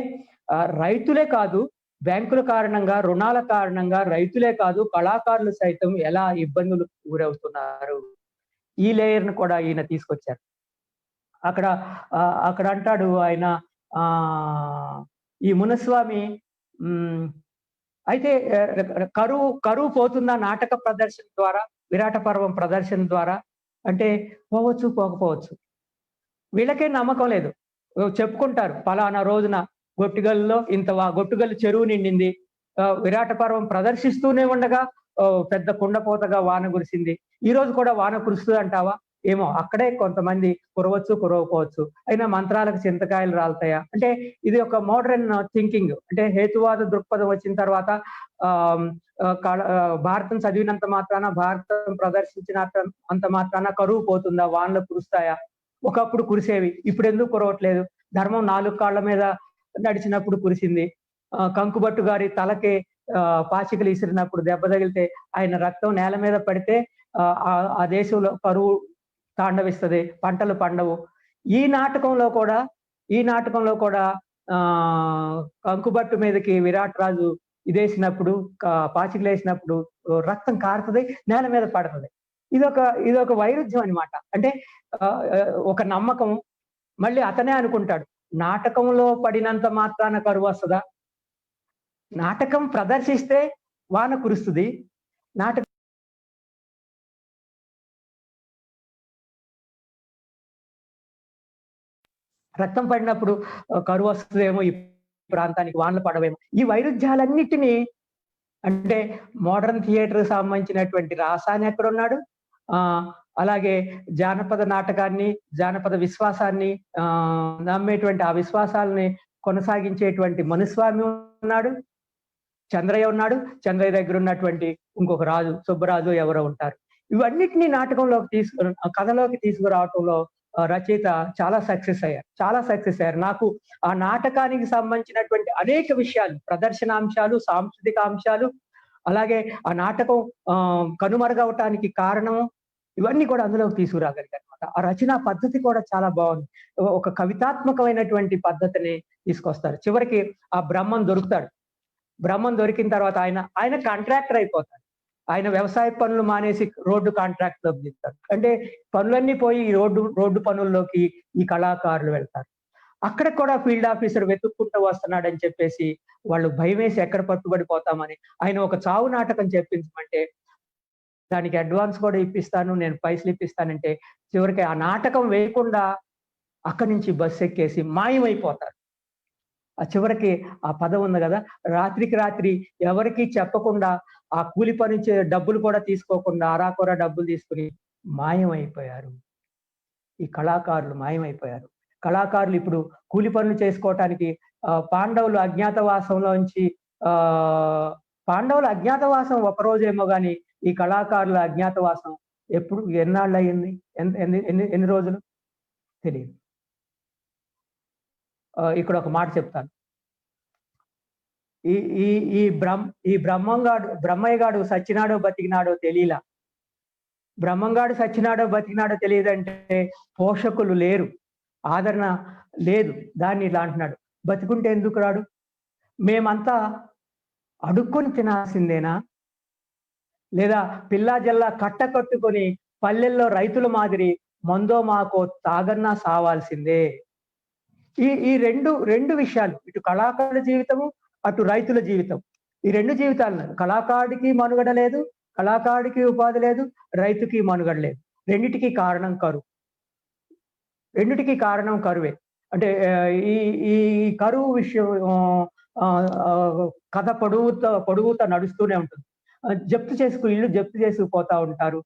రైతులే కాదు, బ్యాంకుల కారణంగా, రుణాల కారణంగా రైతులే కాదు, కళాకారులు సైతం ఎలా ఇబ్బందులు గురవుతున్నారు. ఈ లేయర్ను కూడా ఈయన తీసుకొచ్చారు. అక్కడ అంటాడు ఆయన, ఈ మునస్వామి, అయితే కరువు పోతుందా నాటక ప్రదర్శన ద్వారా, విరాట పర్వం ప్రదర్శన ద్వారా అంటే పోవచ్చు, పోకపోవచ్చు. వీళ్ళకే నమ్మకం లేదు. చెప్పుకుంటారు పలానా రోజున గొట్టిగల్లో గొట్టుగల్లు చెరువు నిండింది, విరాట పర్వం ప్రదర్శిస్తూనే ఉండగా పెద్ద కుండపోతగా వాన కురిసింది. ఈ రోజు కూడా వాన కురుస్తుంది అంటావా? ఏమో, అక్కడే కొంతమంది కురవచ్చు, కురవకపోవచ్చు. అయినా మంత్రాలకు చింతకాయలు రాలుతాయా? అంటే ఇది ఒక మోడర్న్ థింకింగ్. అంటే హేతువాద దృక్పథం వచ్చిన తర్వాత భారతం చదివినంత మాత్రాన, భారతం ప్రదర్శించిన అంత మాత్రాన కరువు పోతుందా? వానలు కురుస్తాయా? ఒకప్పుడు కురిసేవి, ఇప్పుడు ఎందుకు కురవట్లేదు? ధర్మం 4 కాళ్ళ మీద నడిచినప్పుడు కురిసింది. కంకుబట్టు గారి తలకి పాచికలు ఇసిరినప్పుడు దెబ్బ తగిలితే ఆయన రక్తం నేల మీద పడితే ఆ దేశంలో కరువు తాండవిస్తుంది, పంటలు పండవు. ఈ నాటకంలో కూడా కంకుబట్టు మీదకి విరాట్ రాజు ఇదేసినప్పుడు, పాచికలు వేసినప్పుడు రక్తం కారుతుంది, నేల మీద పడుతుంది. ఇదొక వైరుధ్యం అన్నమాట. అంటే ఒక నమ్మకం. మళ్ళీ అతనే అనుకుంటాడు, నాటకంలో పడినంత మాత్రాన కరువు వస్తుందా? నాటకం ప్రదర్శిస్తే వాన కురుస్తుంది. రక్తం పడినప్పుడు కరువు వస్తుందేమో, ఈ ప్రాంతానికి వానలు పడవేమో. ఈ వైరుధ్యాలన్నిటినీ, అంటే మోడర్న్ థియేటర్ సంబంధించినటువంటి రాసాని ఎక్కడున్నాడు, అలాగే జానపద నాటకాన్ని, జానపద విశ్వాసాన్ని నమ్మేటువంటి ఆ విశ్వాసాలని కొనసాగించేటువంటి మనుస్వామి ఉన్నాడు, చంద్రయ్య ఉన్నాడు. చంద్రయ్య దగ్గర ఉన్నటువంటి ఇంకొక రాజు, సుబ్బరాజు ఎవరో ఉంటారు. ఇవన్నిటినీ కథలోకి తీసుకురావటంలో రచయిత చాలా సక్సెస్ అయ్యారు. నాకు ఆ నాటకానికి సంబంధించినటువంటి అనేక విషయాలు, ప్రదర్శనాంశాలు, సాంస్కృతిక అంశాలు, అలాగే ఆ నాటకం కనుమరుగవటానికి కారణము, ఇవన్నీ కూడా అందులోకి తీసుకురాగలిగారు అనమాట. ఆ రచనా పద్ధతి కూడా చాలా బాగుంది. ఒక కవితాత్మకమైనటువంటి పద్ధతిని తీసుకొస్తారు. చివరికి ఆ బ్రహ్మం దొరుకుతాడు. బ్రహ్మం దొరికిన తర్వాత ఆయన కాంట్రాక్టర్ అయిపోతాడు. ఆయన వ్యవసాయ పనులు మానేసి రోడ్డు కాంట్రాక్ట్ లోకి దిగుతారు. అంటే పనులన్నీ పోయి ఈ రోడ్డు పనుల్లోకి ఈ కళాకారులు వెళ్తారు. అక్కడ కూడా ఫీల్డ్ ఆఫీసర్ వెతుక్కుంటూ వస్తున్నాడని చెప్పేసి వాళ్ళు భయం వేసి ఎక్కడ పట్టుబడిపోతామని ఆయన ఒక చావు నాటకం చెప్పించమంటే దానికి అడ్వాన్స్ కూడా ఇప్పిస్తాను, నేను పైసలు ఇప్పిస్తానంటే చివరికి ఆ నాటకం వేయకుండా అక్కడి నుంచి బస్సు ఎక్కేసి మాయమైపోతారు. ఆ చివరికి ఆ పదం ఉంది కదా, రాత్రికి రాత్రి ఎవరికి చెప్పకుండా ఆ కూలి పని డబ్బులు కూడా తీసుకోకుండా అరాకొర డబ్బులు తీసుకుని మాయమైపోయారు. ఈ కళాకారులు మాయమైపోయారు. కళాకారులు ఇప్పుడు కూలి పనులు చేసుకోవటానికి పాండవులు అజ్ఞాతవాసం ఒకరోజేమో గాని ఈ కళాకారుల అజ్ఞాతవాసం ఎప్పుడు ఎన్నాళ్ళు అయ్యింది? ఎన్ని ఎన్ని ఎన్ని రోజులు? తెలీదు. ఇక్కడ ఒక మాట చెప్తాను. ఈ ఈ ఈ ఈ బ్రహ్మయ్య గాడు సచ్చినాడో బతికినాడో తెలీలా. బ్రహ్మంగాడు సచ్చినాడో బతికినాడో తెలియదంటే పోషకులు లేరు, ఆదరణ లేదు. దాన్ని ఇలా అంటున్నాడు, బతికుంటే ఎందుకు రాడు? మేమంతా అడుక్కొని తినాల్సిందేనా? లేదా పిల్లా జల్లా కట్టుకొని పల్లెల్లో రైతుల మాదిరి మందో మాకో తాగన్నా సావాల్సిందే. ఈ రెండు విషయాలు, ఇటు కళాకారుల జీవితము, అటు రైతుల జీవితం, ఈ రెండు జీవితాలను, కళాకారుడికి మనుగడ లేదు, కళాకారుడికి ఉపాధి లేదు, రైతుకి మనుగడ లేదు. రెండిటికి కారణం కరువు. రెండిటికి కారణం కరువే. అంటే ఈ ఈ కరువు విషయం కథ పొడుగుతా నడుస్తూనే ఉంటుంది. ఇల్లు జప్తు చేసుకుపోతా ఉంటారు.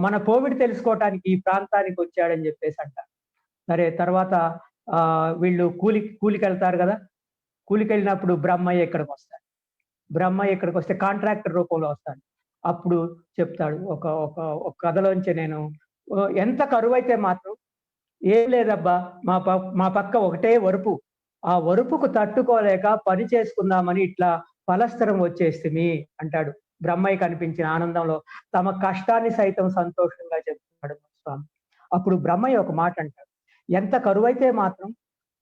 మన కోవిడ్ తెలుసుకోవటానికి ఈ ప్రాంతానికి వచ్చాడని చెప్పేసి అంటారు. సరే, తర్వాత వీళ్ళు కూలికి వెళ్తారు కదా. కూలికి వెళ్ళినప్పుడు బ్రహ్మయ్య ఇక్కడికి వస్తాడు. బ్రహ్మయ్య ఇక్కడికి వస్తే కాంట్రాక్టర్ రూపంలో వస్తాడు. అప్పుడు చెప్తాడు ఒక కథలోంచి, నేను ఎంత కరువైతే మాత్రం ఏం లేదబ్బా, మా పక్క ఒకటే వరుపు, ఆ వరుపుకు తట్టుకోలేక పని చేసుకుందామని ఇట్లా ఫలస్తరం వచ్చేస్తుంది అంటాడు. బ్రహ్మయ్య కనిపించిన ఆనందంలో తమ కష్టాన్ని సైతం సంతోషంగా చెప్తున్నాడు స్వామి. అప్పుడు బ్రహ్మయ్య ఒక మాట అంటాడు, ఎంత కరువైతే మాత్రం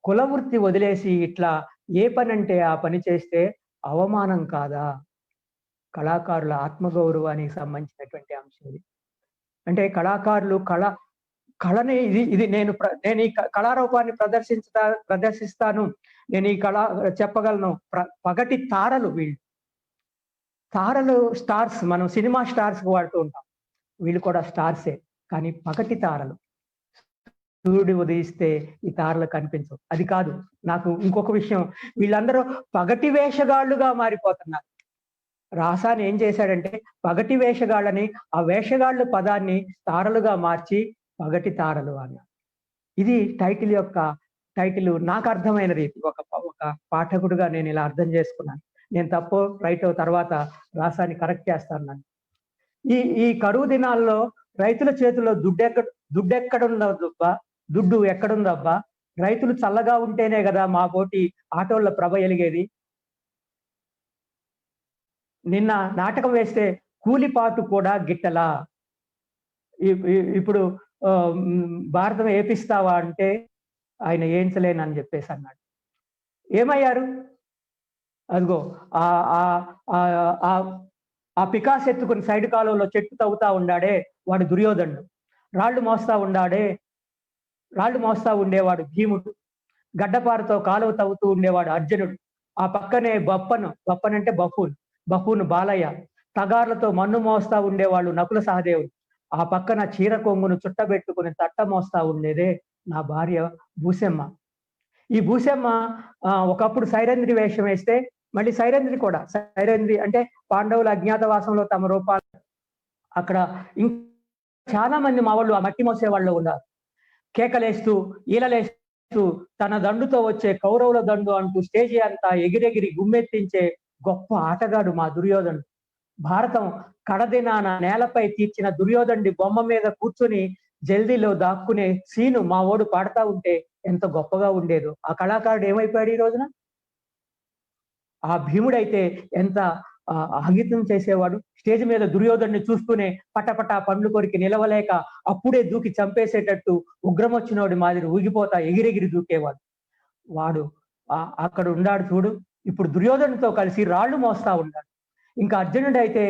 కులవృత్తి వదిలేసి ఇట్లా ఏ పని అంటే ఆ పని చేస్తే అవమానం కాదా? కళాకారుల ఆత్మగౌరవానికి సంబంధించినటువంటి అంశం ఇది. అంటే కళాకారులు కళని ఇది నేను ఈ కళారూపాన్ని ప్రదర్శిస్తాను, నేను ఈ చెప్పగలను. పగటి తారలు వీళ్ళు. తారలు స్టార్స్, మనం సినిమా స్టార్స్ వాడుతూ ఉంటాం, వీళ్ళు కూడా స్టార్సే, కానీ పగటి తారలు. సూర్యుడు ఉదయిస్తే ఈ తారలు కనిపించవు. అది కాదు, నాకు ఇంకొక విషయం, వీళ్ళందరూ పగటి వేషగాళ్ళుగా మారిపోతున్నారు. రాసాని ఏం చేశాడంటే పగటి వేషగాళ్ళని, ఆ వేషగాళ్ళ పదాన్ని తారలుగా మార్చి పగటి తారలు అన్నారు. ఇది టైటిల్ నాకు అర్థమైన రీతి. ఒక పాఠకుడుగా నేను ఇలా అర్థం చేసుకున్నాను. నేను తప్పో రైటో తర్వాత రాసాన్ని కరెక్ట్ చేస్తాను. నన్ను ఈ కరువు దినాల్లో రైతుల చేతిలో దుడ్డు ఎక్కడుందబ్బా? రైతులు చల్లగా ఉంటేనే కదా మా పోటీ ఆటోళ్ళ ప్రభ ఎలిగేది. నిన్న నాటకం వేస్తే కూలిపాటు కూడా గిట్టలా. ఇప్పుడు భారతం ఏపిస్తావా అంటే ఆయన ఏంచలేనని చెప్పేసి అన్నాడు. ఏమయ్యారు? అదిగో ఆ పికాస్ ఎత్తుకుని సైడ్ కాలువలో చెట్టు తవ్వుతా ఉండాడే వాడు దుర్యోధనుడు. రాళ్ళు మోస్తా ఉండేవాడు భీముడు. గడ్డపారతో కాలువ తవ్వుతూ ఉండేవాడు అర్జునుడు. ఆ పక్కనే బప్పనంటే బఫూను బాలయ్య. తగార్లతో మన్ను మోస్తా ఉండేవాళ్ళు నకుల సహదేవుడు. ఆ పక్కన చీర కొంగును చుట్టబెట్టుకుని తట్ట మోస్తా ఉండేదే నా భార్య భూసెమ్మ. ఈ భూసెమ్మ ఒకప్పుడు సైరంధ్రి వేషం వేస్తే మళ్ళీ సైరంధ్రి అంటే పాండవుల అజ్ఞాతవాసంలో తమ రూపాలు, అక్కడ ఇంకా చాలా మంది మా వాళ్ళు ఆ మట్టి మోసే వాళ్ళు ఉన్నారు. కేకలేస్తూ ఈలలేస్తూ తన దండుతో వచ్చే కౌరవుల దండు అంటూ స్టేజి అంతా ఎగిరెగిరి గుమ్మెత్తించే గొప్ప ఆటగాడు మా దుర్యోధనుడు. భారతం కడదినాన నేలపై తీర్చిన దుర్యోధనుడి బొమ్మ మీద కూర్చుని జల్దీలో దాక్కునే సీను మా ఓడు పాడుతా ఉంటే ఎంత గొప్పగా ఉండేదో. ఆ కళాకారుడు ఏమైపోయాడు ఈ రోజున? ఆ భీముడైతే ఎంత అంకితం చేసేవాడు. స్టేజ్ మీద దుర్యోధనుడిని చూస్తూనే పటపట పండ్లు కొరికి నిలవలేక అప్పుడే దూకి చంపేసేటట్టు ఉగ్రం వచ్చినోడి మాదిరి ఊగిపోతా ఎగిరెగిరి దూకేవాడు. వాడు అక్కడ ఉన్నాడు చూడు. ఇప్పుడు దుర్యోధనుడితో కలిసి రాళ్లు మోస్తా ఉన్నాడు. ఇంకా అర్జునుడు అయితే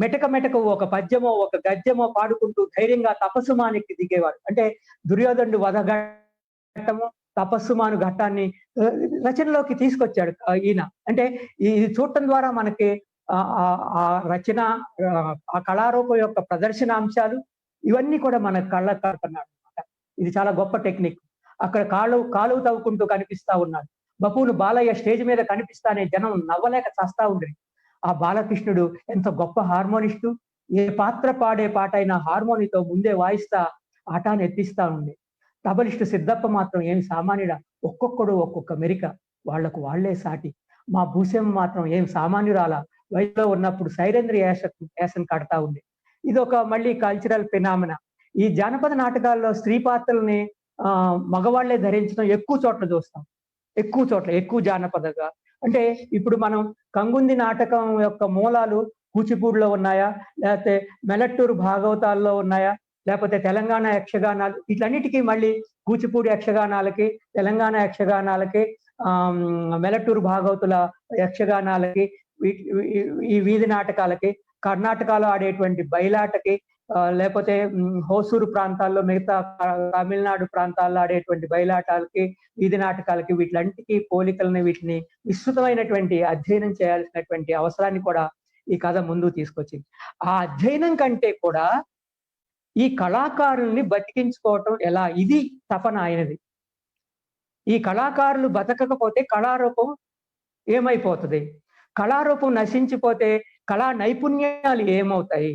మెటక ఒక పద్యమో ఒక గద్యమో పాడుకుంటూ ధైర్యంగా తపస్సుమానికి దిగేవాడు. అంటే దుర్యోధనుడు వధఘట్టము తపస్సుమాను ఘట్టాన్ని రచనలోకి తీసుకొచ్చాడు ఈయన. అంటే ఇది చూడటం ద్వారా మనకి ఆ రచన, ఆ కళారూపం యొక్క ప్రదర్శన అంశాలు ఇవన్నీ కూడా మన కళ్ళకు కడుతున్నాడు అనమాట. ఇది చాలా గొప్ప టెక్నిక్. అక్కడ కాలువ తవ్వుకుంటూ కనిపిస్తా ఉన్నాడు. బపూను బాలయ్య స్టేజ్ మీద కనిపిస్తానే జనం నవ్వలేక చస్తా ఉండేది. ఆ బాలకృష్ణుడు ఎంత గొప్ప హార్మోనిస్టు. ఏ పాత్ర పాడే పాట అయినా హార్మోనితో ముందే వాయిస్తా ఆటాన్ని ఎత్తిస్తా ఉండే. తబలిస్టు సిద్ధప్ప మాత్రం ఏమి సామాన్యుడా, ఒక్కొక్కడు ఒక్కొక్క మెరిక, వాళ్లకు వాళ్లే సాటి. మా భూసేమ మాత్రం ఏం సామాన్యురాలా, వయసులో ఉన్నప్పుడు సైరంధ్రి యాసను కడతా ఉంది. ఇది ఒక మళ్ళీ కల్చరల్ ఫినామినా. ఈ జానపద నాటకాల్లో స్త్రీ పాత్రల్ని మగవాళ్లే ధరించడం ఎక్కువ చోట్ల చూస్తాం. ఎక్కువ చోట్ల, ఎక్కువ జానపదగా. అంటే ఇప్పుడు మనం కంగుంది నాటకం యొక్క మూలాలు కూచిపూడిలో ఉన్నాయా, లేకపోతే మెలట్టూరు భాగవతాల్లో ఉన్నాయా, లేకపోతే తెలంగాణ యక్షగానాలు, వీటన్నిటికీ మళ్ళీ కూచిపూడి యక్షగానాలకి, తెలంగాణ యక్షగానాలకి, మెలట్టూరు భాగవతుల యక్షగానాలకి, ఈ వీధి నాటకాలకి, కర్ణాటకలో ఆడేటువంటి బయలాటకి, లేకపోతే హోసూరు ప్రాంతాల్లో, మిగతా తమిళనాడు ప్రాంతాల్లో ఆడేటువంటి బయలాటాలకి, వీధి నాటకాలకి, వీటిలంటికి పోలికల్ని, వీటిని విస్తృతమైనటువంటి అధ్యయనం చేయాల్సినటువంటి అవసరాన్ని కూడా ఈ కథ ముందుకు తీసుకొచ్చింది. ఆ అధ్యయనం కంటే కూడా ఈ కళాకారుల్ని బతికించుకోవటం ఎలా, ఇది తపన ఆయనది. ఈ కళాకారులు బతకకపోతే కళారూపం ఏమైపోతుంది? కళారూపం నశించిపోతే కళా నైపుణ్యాలు ఏమవుతాయి?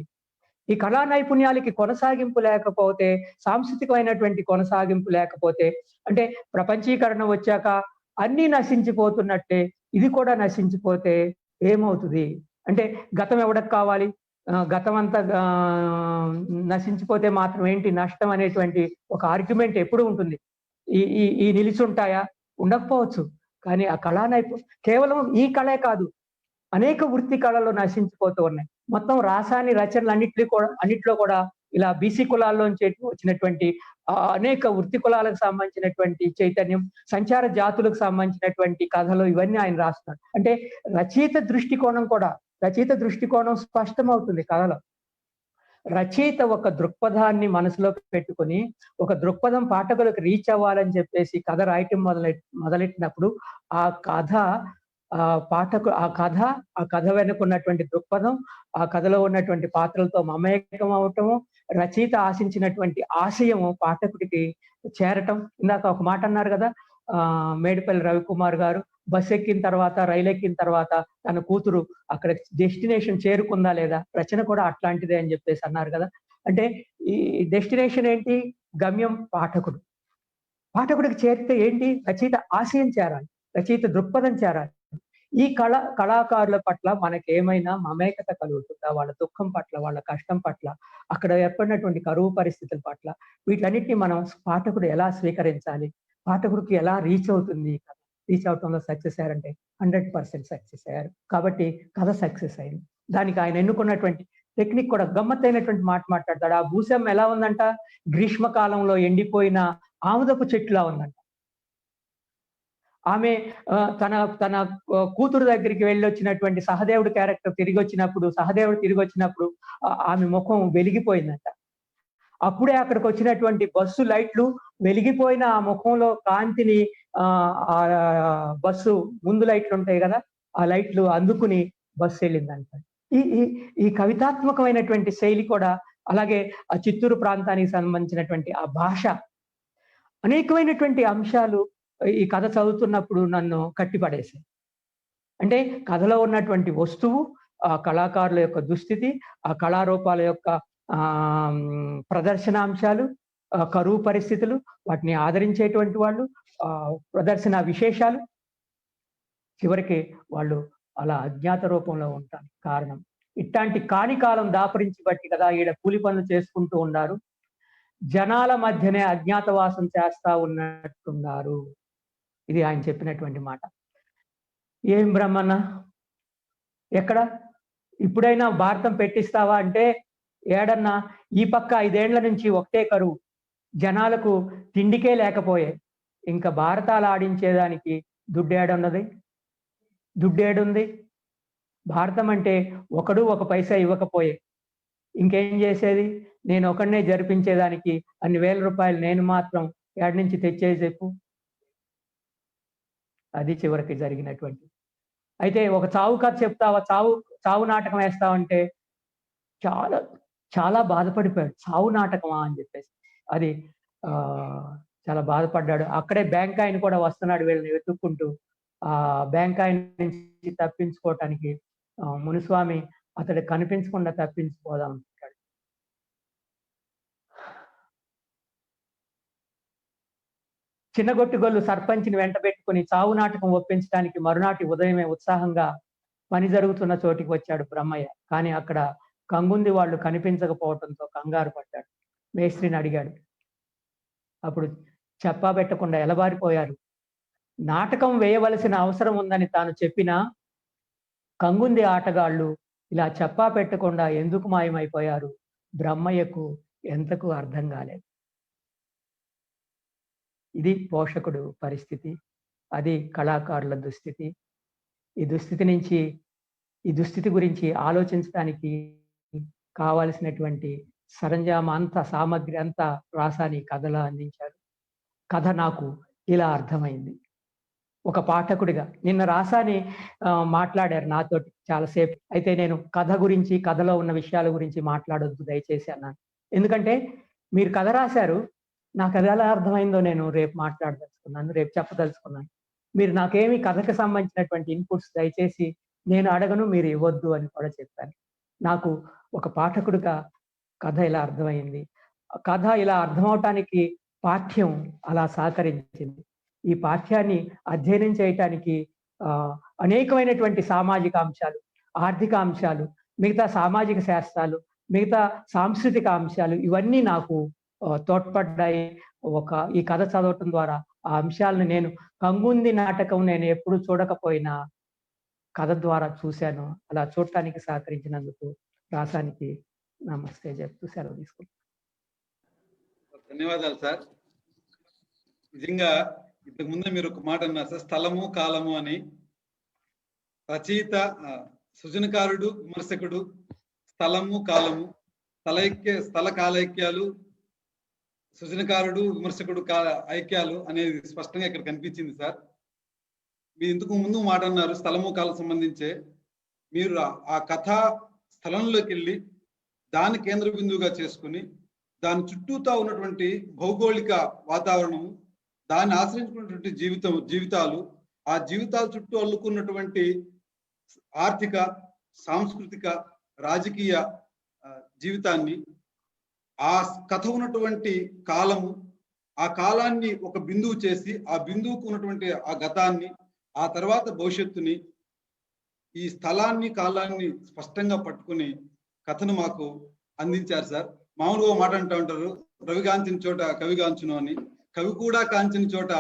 ఈ కళా నైపుణ్యాలకి కొనసాగింపు లేకపోతే, సాంస్కృతికమైనటువంటి కొనసాగింపు లేకపోతే, అంటే ప్రపంచీకరణ వచ్చాక అన్నీ నశించిపోతున్నట్టే ఇది కూడా నశించిపోతే ఏమవుతుంది? అంటే గతం ఎవరికి కావాలి? గతం అంతా నశించిపోతే మాత్రం ఏంటి నష్టం అనేటువంటి ఒక ఆర్గ్యుమెంట్ ఎప్పుడు ఉంటుంది. ఈ నిలిచుంటాయా? ఉండకపోవచ్చు. కానీ ఆ కళా కేవలం ఈ కళే కాదు, అనేక వృత్తి కళలు నశించిపోతూ ఉన్నాయి. మొత్తం రాసాని రచనలు అన్నిట్లో కూడా ఇలా బీసీ కులాల్లోంచి వచ్చినటువంటి అనేక వృత్తి కులాలకు సంబంధించినటువంటి చైతన్యం, సంచార జాతులకు సంబంధించినటువంటి కథలు, ఇవన్నీ ఆయన రాస్తున్నాడు. అంటే రచయిత దృష్టికోణం స్పష్టమవుతుంది కథలో. రచయిత ఒక దృక్పథాన్ని మనసులో పెట్టుకొని, ఒక దృక్పథం పాఠకులకు రీచ్ అవ్వాలని చెప్పేసి కథ రాయటం మొదలెట్టినప్పుడు ఆ కథ వెనుకున్నటువంటి దృక్పథం, ఆ కథలో ఉన్నటువంటి పాత్రలతో మమేకం అవటము, రచయిత ఆశించినటువంటి ఆశయము పాఠకుడికి చేరటం. ఇందాక ఒక మాట అన్నారు కదా, మేడిపల్లి రవికుమార్ గారు, బస్ ఎక్కిన తర్వాత, రైలు ఎక్కిన తర్వాత తన కూతురు అక్కడ డెస్టినేషన్ చేరుకుందా లేదా, రచన కూడా అట్లాంటిదే అని చెప్పేసి అన్నారు కదా. అంటే ఈ డెస్టినేషన్ ఏంటి? గమ్యం పాఠకుడికి చేరితే ఏంటి? రచయిత ఆశయం చేరాలి, రచయిత దృక్పథం చేరాలి. ఈ కళాకారుల పట్ల మనకి ఏమైనా మమేకత కలుగుతుందా? వాళ్ళ దుఃఖం పట్ల, వాళ్ళ కష్టం పట్ల, అక్కడ ఏర్పడినటువంటి కరువు పరిస్థితుల పట్ల, వీటన్నిటిని మనం పాఠకుడు ఎలా స్వీకరించాలి, పాఠకుడికి ఎలా రీచ్ అవుతుంది? రీచ్ అవటంలో సక్సెస్ అయ్యారంటే 100% సక్సెస్ అయ్యారు. కాబట్టి కథ సక్సెస్ అయింది. దానికి ఆయన ఎన్నుకున్నటువంటి టెక్నిక్ కూడా గమ్మత్తైనటువంటి మాట మాట్లాడతాడు. ఆ భూస్వామి ఎలా ఉందంట? గ్రీష్మకాలంలో ఎండిపోయిన ఆముదపు చెట్టులా ఉందంట. ఆమె తన కూతురు దగ్గరికి వెళ్ళి వచ్చినటువంటి సహదేవుడు తిరిగి వచ్చినప్పుడు ఆమె ముఖం వెలిగిపోయిందంట. అప్పుడే అక్కడికి వచ్చినటువంటి బస్సు లైట్లు వెలిగిపోయిన ఆ ముఖంలో కాంతిని, బస్సు ముందు లైట్లు ఉంటాయి కదా, ఆ లైట్లు అందుకుని బస్సు వెళ్ళిందంట. ఈ కవితాత్మకమైనటువంటి శైలి కూడా, అలాగే ఆ చిత్తూరు ప్రాంతానికి సంబంధించినటువంటి ఆ భాష, అనేకమైనటువంటి అంశాలు ఈ కథ చదువుతున్నప్పుడు నన్ను కట్టిపడేశాయి. అంటే కథలో ఉన్నటువంటి వస్తువు, ఆ కళాకారుల యొక్క దుస్థితి, ఆ కళారూపాల యొక్క ప్రదర్శనాంశాలు, కరువు పరిస్థితులు, వాటిని ఆదరించేటువంటి వాళ్ళు, ప్రదర్శన విశేషాలు, చివరికి వాళ్ళు అలా అజ్ఞాత రూపంలో ఉంటారు. కారణం ఇట్లాంటి కాని కాలం దాపరించి బట్టి కదా ఈడ కూలి పనులు చేసుకుంటూ ఉన్నారు, జనాల మధ్యనే అజ్ఞాతవాసం చేస్తా ఉన్నట్టున్నారు. ఇది ఆయన చెప్పినటువంటి మాట. ఏం బ్రహ్మన్న, ఎక్కడ ఇప్పుడైనా భారతం పెట్టిస్తావా అంటే, ఏడన్నా ఈ పక్క 5 ఏళ్ల నుంచి ఒకటే కరువు, జనాలకు తిండికే లేకపోయే, ఇంకా భారతాలు ఆడించేదానికి దుడ్డేడుంది? భారతం అంటే ఒకడు ఒక పైసా ఇవ్వకపోయే, ఇంకేం చేసేది? నేను ఒకడినే జరిపించేదానికి అన్ని వేల రూపాయలు నేను మాత్రం ఏడు నుంచి తెచ్చేది చెప్పు. అది చివరికి జరిగినటువంటి. అయితే ఒక చావు కథ చెప్తావా, చావు నాటకం వేస్తావంటే చాలా చాలా బాధపడిపోయాడు. చావు నాటకమా అని చెప్పేసి అది చాలా బాధపడ్డాడు. అక్కడే బ్యాంక్ ఆయన కూడా వస్తున్నాడు వీళ్ళని వెతుక్కుంటూ. ఆ బ్యాంక్ ఆయన నుంచి తప్పించుకోవటానికి మునిస్వామి అతడు కనిపించకుండా తప్పించిపోదాం అనుకుంటాడు. చిన్నగొట్టుగొల్లు సర్పంచ్ని వెంట పెట్టుకుని చావు నాటకం ఒప్పించడానికి మరునాటి ఉదయమే ఉత్సాహంగా పని జరుగుతున్న చోటికి వచ్చాడు బ్రహ్మయ్య. కానీ అక్కడ కంగుంది వాళ్ళు కనిపించకపోవడంతో కంగారు పడ్డాడు. మేస్త్రిని అడిగాడు. అప్పుడు చెప్పా పెట్టకుండా ఎలబారిపోయారు. నాటకం వేయవలసిన అవసరం ఉందని తాను చెప్పినా కంగుంది ఆటగాళ్ళు ఇలా చెప్పా పెట్టకుండా ఎందుకు మాయమైపోయారు బ్రహ్మయ్యకు ఎంతకు అర్థం కాలేదు. ఇది పోషకుడు పరిస్థితి, అది కళాకారుల దుస్థితి. ఈ దుస్థితి గురించి ఆలోచించడానికి కావలసినటువంటి సరంజామా సామగ్రి అంతా రాసాని కథలా అందించారు. కథ నాకు ఇలా అర్థమైంది. ఒక పాఠకుడిగా నిన్న రాసాని మాట్లాడారు నాతోటి చాలాసేపు. అయితే నేను కథ గురించి, కథలో ఉన్న విషయాల గురించి మాట్లాడొద్దు దయచేసి అన్నాను. ఎందుకంటే మీరు కథ రాశారు, నాకు అది ఎలా అర్థమైందో నేను రేపు మాట్లాడదలుచుకున్నాను, రేపు చెప్పదలుచుకున్నాను. మీరు నాకేమి కథకు సంబంధించినటువంటి ఇన్పుట్స్ దయచేసి నేను అడగను, మీరు ఇవ్వద్దు అని కూడా చెప్పాను. నాకు ఒక పాఠకుడిగా కథ ఇలా అర్థమైంది. కథ ఇలా అర్థమవటానికి పాఠ్యం అలా సహకరించింది. ఈ పాఠ్యాన్ని అధ్యయనం చేయటానికి అనేకమైనటువంటి సామాజిక అంశాలు, ఆర్థిక అంశాలు, మిగతా సామాజిక శాస్త్రాలు, మిగతా సాంస్కృతిక అంశాలు ఇవన్నీ నాకు తోడ్పడ్డాయి. ఈ కథ చదవటం ద్వారా ఆ అంశాలను నేను కంగుంది నాటకం నేను ఎప్పుడు చూడకపోయినా కథ ద్వారా చూశాను. అలా చూడటానికి సహకరించినందుకు రాసానికి నమస్తే చెప్తూ సెలవు తీసుకుంటాను. ధన్యవాదాలు సార్. నిజంగా ఇంతకు ముందే మీరు ఒక మాట అన్నారు సార్, స్థలము కాలము అని. రచయిత, సృజనకారుడు, విమర్శకుడు, స్థలము కాలము, స్థల కాలైక్యాలు, సృజనకారుడు విమర్శకుడు ఐక్యాలు అనేది స్పష్టంగా ఇక్కడ కనిపించింది సార్. మీరు ఇంతకు ముందు మాట అన్నారు స్థలము కాలం సంబంధించే. మీరు ఆ కథా స్థలంలోకి వెళ్ళి దాన్ని కేంద్ర బిందువుగా చేసుకుని దాని చుట్టూతా ఉన్నటువంటి భౌగోళిక వాతావరణము, దాన్ని ఆశ్రయించుకున్నటువంటి జీవితాలు, ఆ జీవితాల చుట్టూ అల్లుకున్నటువంటి ఆర్థిక, సాంస్కృతిక, రాజకీయ జీవితాన్ని, ఆ కథ ఉన్నటువంటి కాలము, ఆ కాలాన్ని ఒక బిందువు చేసి ఆ బిందువుకు ఉన్నటువంటి ఆ గతాన్ని, ఆ తర్వాత భవిష్యత్తుని, ఈ స్థలాన్ని కాలాన్ని స్పష్టంగా పట్టుకుని కథను మాకు అందించారు సార్. మామూలుగా మాట అంటూ ఉంటారు, రవి కాంచిన చోట కవి కాంచును అని. కవి కూడా కాంచిన చోట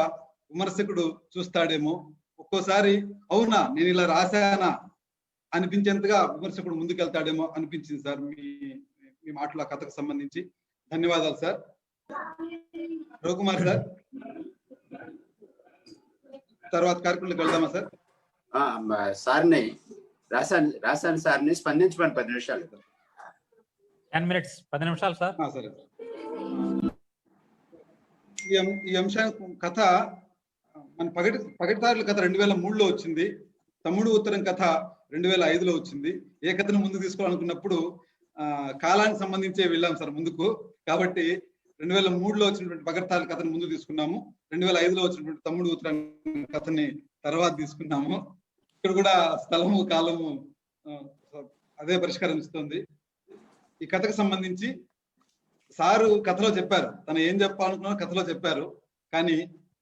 విమర్శకుడు చూస్తాడేమో. ఒక్కోసారి అవునా నేను ఇలా రాశానా అనిపించేంతగా విమర్శకుడు ముందుకెళ్తాడేమో అనిపించింది సార్ మీ మాటల కథకు సంబంధించి. ధన్యవాదాలు సార్. రవికుమార్ సార్, తర్వాత కార్యక్రమంలోకి వెళ్దామా సార్? సార్ని రాశాను సార్ని స్పందించమని 10 నిమిషాలు. 10 minutes, 10 నిమిషాలు సార్. సరే. ఈ అంశానికి కథ మన పగటిదారుల కథ 2003లో వచ్చింది. తమ్ముడు ఉత్తరం కథ 2005లో వచ్చింది. ఏ కథను ముందుకు తీసుకోవాలనుకున్నప్పుడు కాలానికి సంబంధించే వెళ్ళాం సార్ ముందుకు. కాబట్టి 2003లో వచ్చినటువంటి పగటిదారుల కథను ముందు తీసుకున్నాము. 2005లో వచ్చినటువంటి తమ్ముడు ఉత్తరం కథని తర్వాత తీసుకున్నాము. ఇక్కడ కూడా స్థలము కాలము అదే పరిష్కారం ఇస్తుంది. ఈ కథకు సంబంధించి సారు కథలో చెప్పారు, తను ఏం చెప్పాలనుకున్నారో కథలో చెప్పారు. కానీ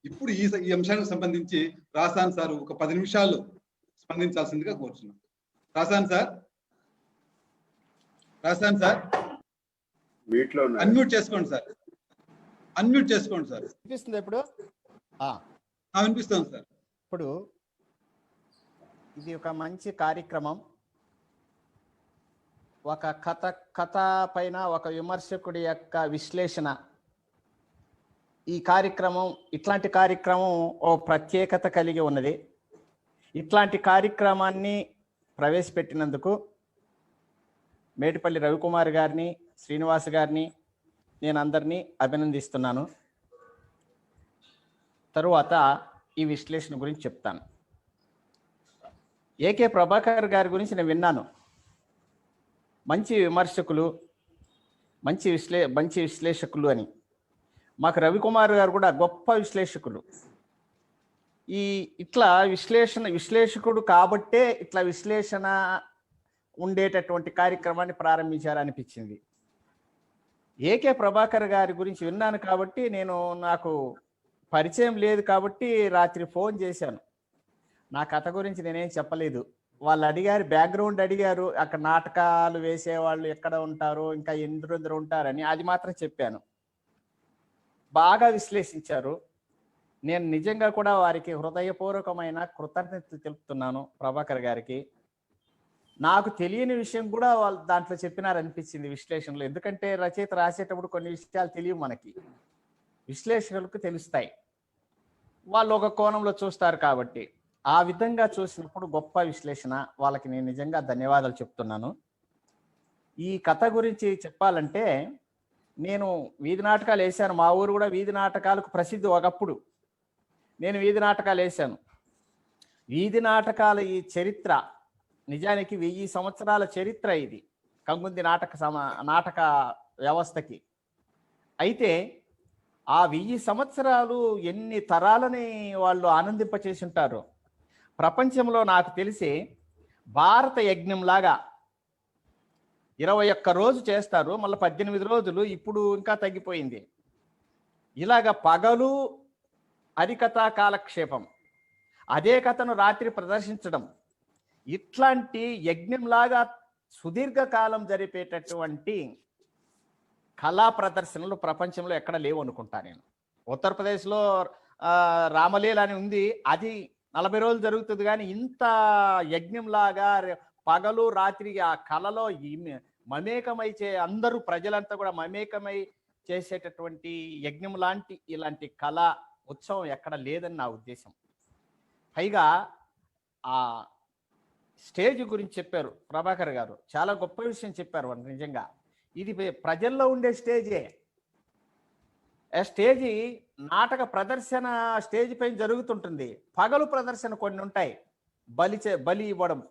ఇప్పుడు ఈ అంశానికి సంబంధించి రాసాన్ సార్ ఒక 10 నిమిషాలు స్పందించాల్సిందిగా కోరుచున్నాం. రాసాన్ సార్ అన్మ్యూట్ చేసుకోండి సార్. వినిపిస్తుంది ఇప్పుడు? వినిపిస్తుంది సార్. ఇప్పుడు ఇది ఒక మంచి కార్యక్రమం. ఒక కథ పైన ఒక విమర్శకుడి యొక్క విశ్లేషణ. ఈ కార్యక్రమం, ఇట్లాంటి కార్యక్రమం ఓ ప్రత్యేకత కలిగి ఉన్నది. ఇట్లాంటి కార్యక్రమాన్ని ప్రవేశపెట్టినందుకు మేడిపల్లి రవికుమార్ గారిని, శ్రీనివాస్ గారిని నేను అందరినీ అభినందిస్తున్నాను. తరువాత ఈ విశ్లేషణ గురించి చెప్తాను. ఏకే ప్రభాకర్ గారి గురించి నేను విన్నాను. మంచి విమర్శకులు, మంచి విశ్లేషకులు అని. మాకు రవికుమార్ గారు కూడా గొప్ప విశ్లేషకులు. ఇట్లా విశ్లేషకుడు కాబట్టే ఇట్లా విశ్లేషణ ఉండేటటువంటి కార్యక్రమాన్ని ప్రారంభించారనిపించింది. ఏకే ప్రభాకర్ గారి గురించి విన్నాను కాబట్టి, నాకు పరిచయం లేదు కాబట్టి రాత్రి ఫోన్ చేశాను. నా కథ గురించి నేనేం చెప్పలేదు, వాళ్ళు అడిగారు, బ్యాక్గ్రౌండ్ అడిగారు, అక్కడ నాటకాలు వేసేవాళ్ళు ఎక్కడ ఉంటారు, ఇంకా ఎందరు ఉంటారని. అది మాత్రం చెప్పాను. బాగా విశ్లేషించారు. నేను నిజంగా కూడా వారికి హృదయపూర్వకమైన కృతజ్ఞతలు తెలుపుతున్నాను, ప్రభాకర్ గారికి. నాకు తెలియని విషయం కూడా వాళ్ళు దాంట్లో చెప్పినారనిపించింది విశ్లేషణలో. ఎందుకంటే రచయిత రాసేటప్పుడు కొన్ని విషయాలు తెలియవు మనకి, విశ్లేషకులకు తెలుస్తాయి. వాళ్ళు ఒక కోణంలో చూస్తారు కాబట్టి ఆ విధంగా చూసినప్పుడు గొప్ప విశ్లేషణ. వాళ్ళకి నేను నిజంగా ధన్యవాదాలు చెప్తున్నాను. ఈ కథ గురించి చెప్పాలంటే, నేను వీధి నాటకాలు వేశాను. మా ఊరు కూడా వీధి నాటకాలకు ప్రసిద్ధి. ఒకప్పుడు నేను వీధి నాటకాలు వేశాను. వీధి నాటకాల ఈ చరిత్ర నిజానికి 1000 సంవత్సరాల చరిత్ర ఇది కంగుంది నాటక వ్యవస్థకి. అయితే ఆ 1000 సంవత్సరాలు ఎన్ని తరాలని వాళ్ళు ఆనందింపచేసి ఉంటారు. ప్రపంచంలో నాకు తెలిసి భారత యజ్ఞంలాగా 21 రోజు చేస్తారు, మళ్ళీ 18 రోజులు. ఇప్పుడు ఇంకా తగ్గిపోయింది. ఇలాగ పగలు హరికథా కాలక్షేపం, అదే కథను రాత్రి ప్రదర్శించడం, ఇట్లాంటి యజ్ఞంలాగా సుదీర్ఘకాలం జరిపేటటువంటి కళా ప్రదర్శనలు ప్రపంచంలో ఎక్కడ లేవు అనుకుంటా నేను. ఉత్తరప్రదేశ్లో రామలీల అని ఉంది, అది 40 రోజులు జరుగుతుంది. కానీ ఇంత యజ్ఞంలాగా పగలు రాత్రి ఆ కళలో మమేకమై అందరూ ప్రజలంతా కూడా మమేకమై చేసేటటువంటి యజ్ఞం లాంటి ఇలాంటి కళ ఉత్సవం ఎక్కడ లేదని నా ఉద్దేశం. పైగా ఆ స్టేజ్ గురించి చెప్పారు ప్రభాకర్ గారు, చాలా గొప్ప విషయం చెప్పారు. నిజంగా ఇది ప్రజల్లో ఉండే స్టేజే. స్టేజి నాటక ప్రదర్శన స్టేజ్ పైన జరుగుతుంటుంది. పగలు ప్రదర్శన కొన్ని ఉంటాయి. బలి ఇవ్వడం,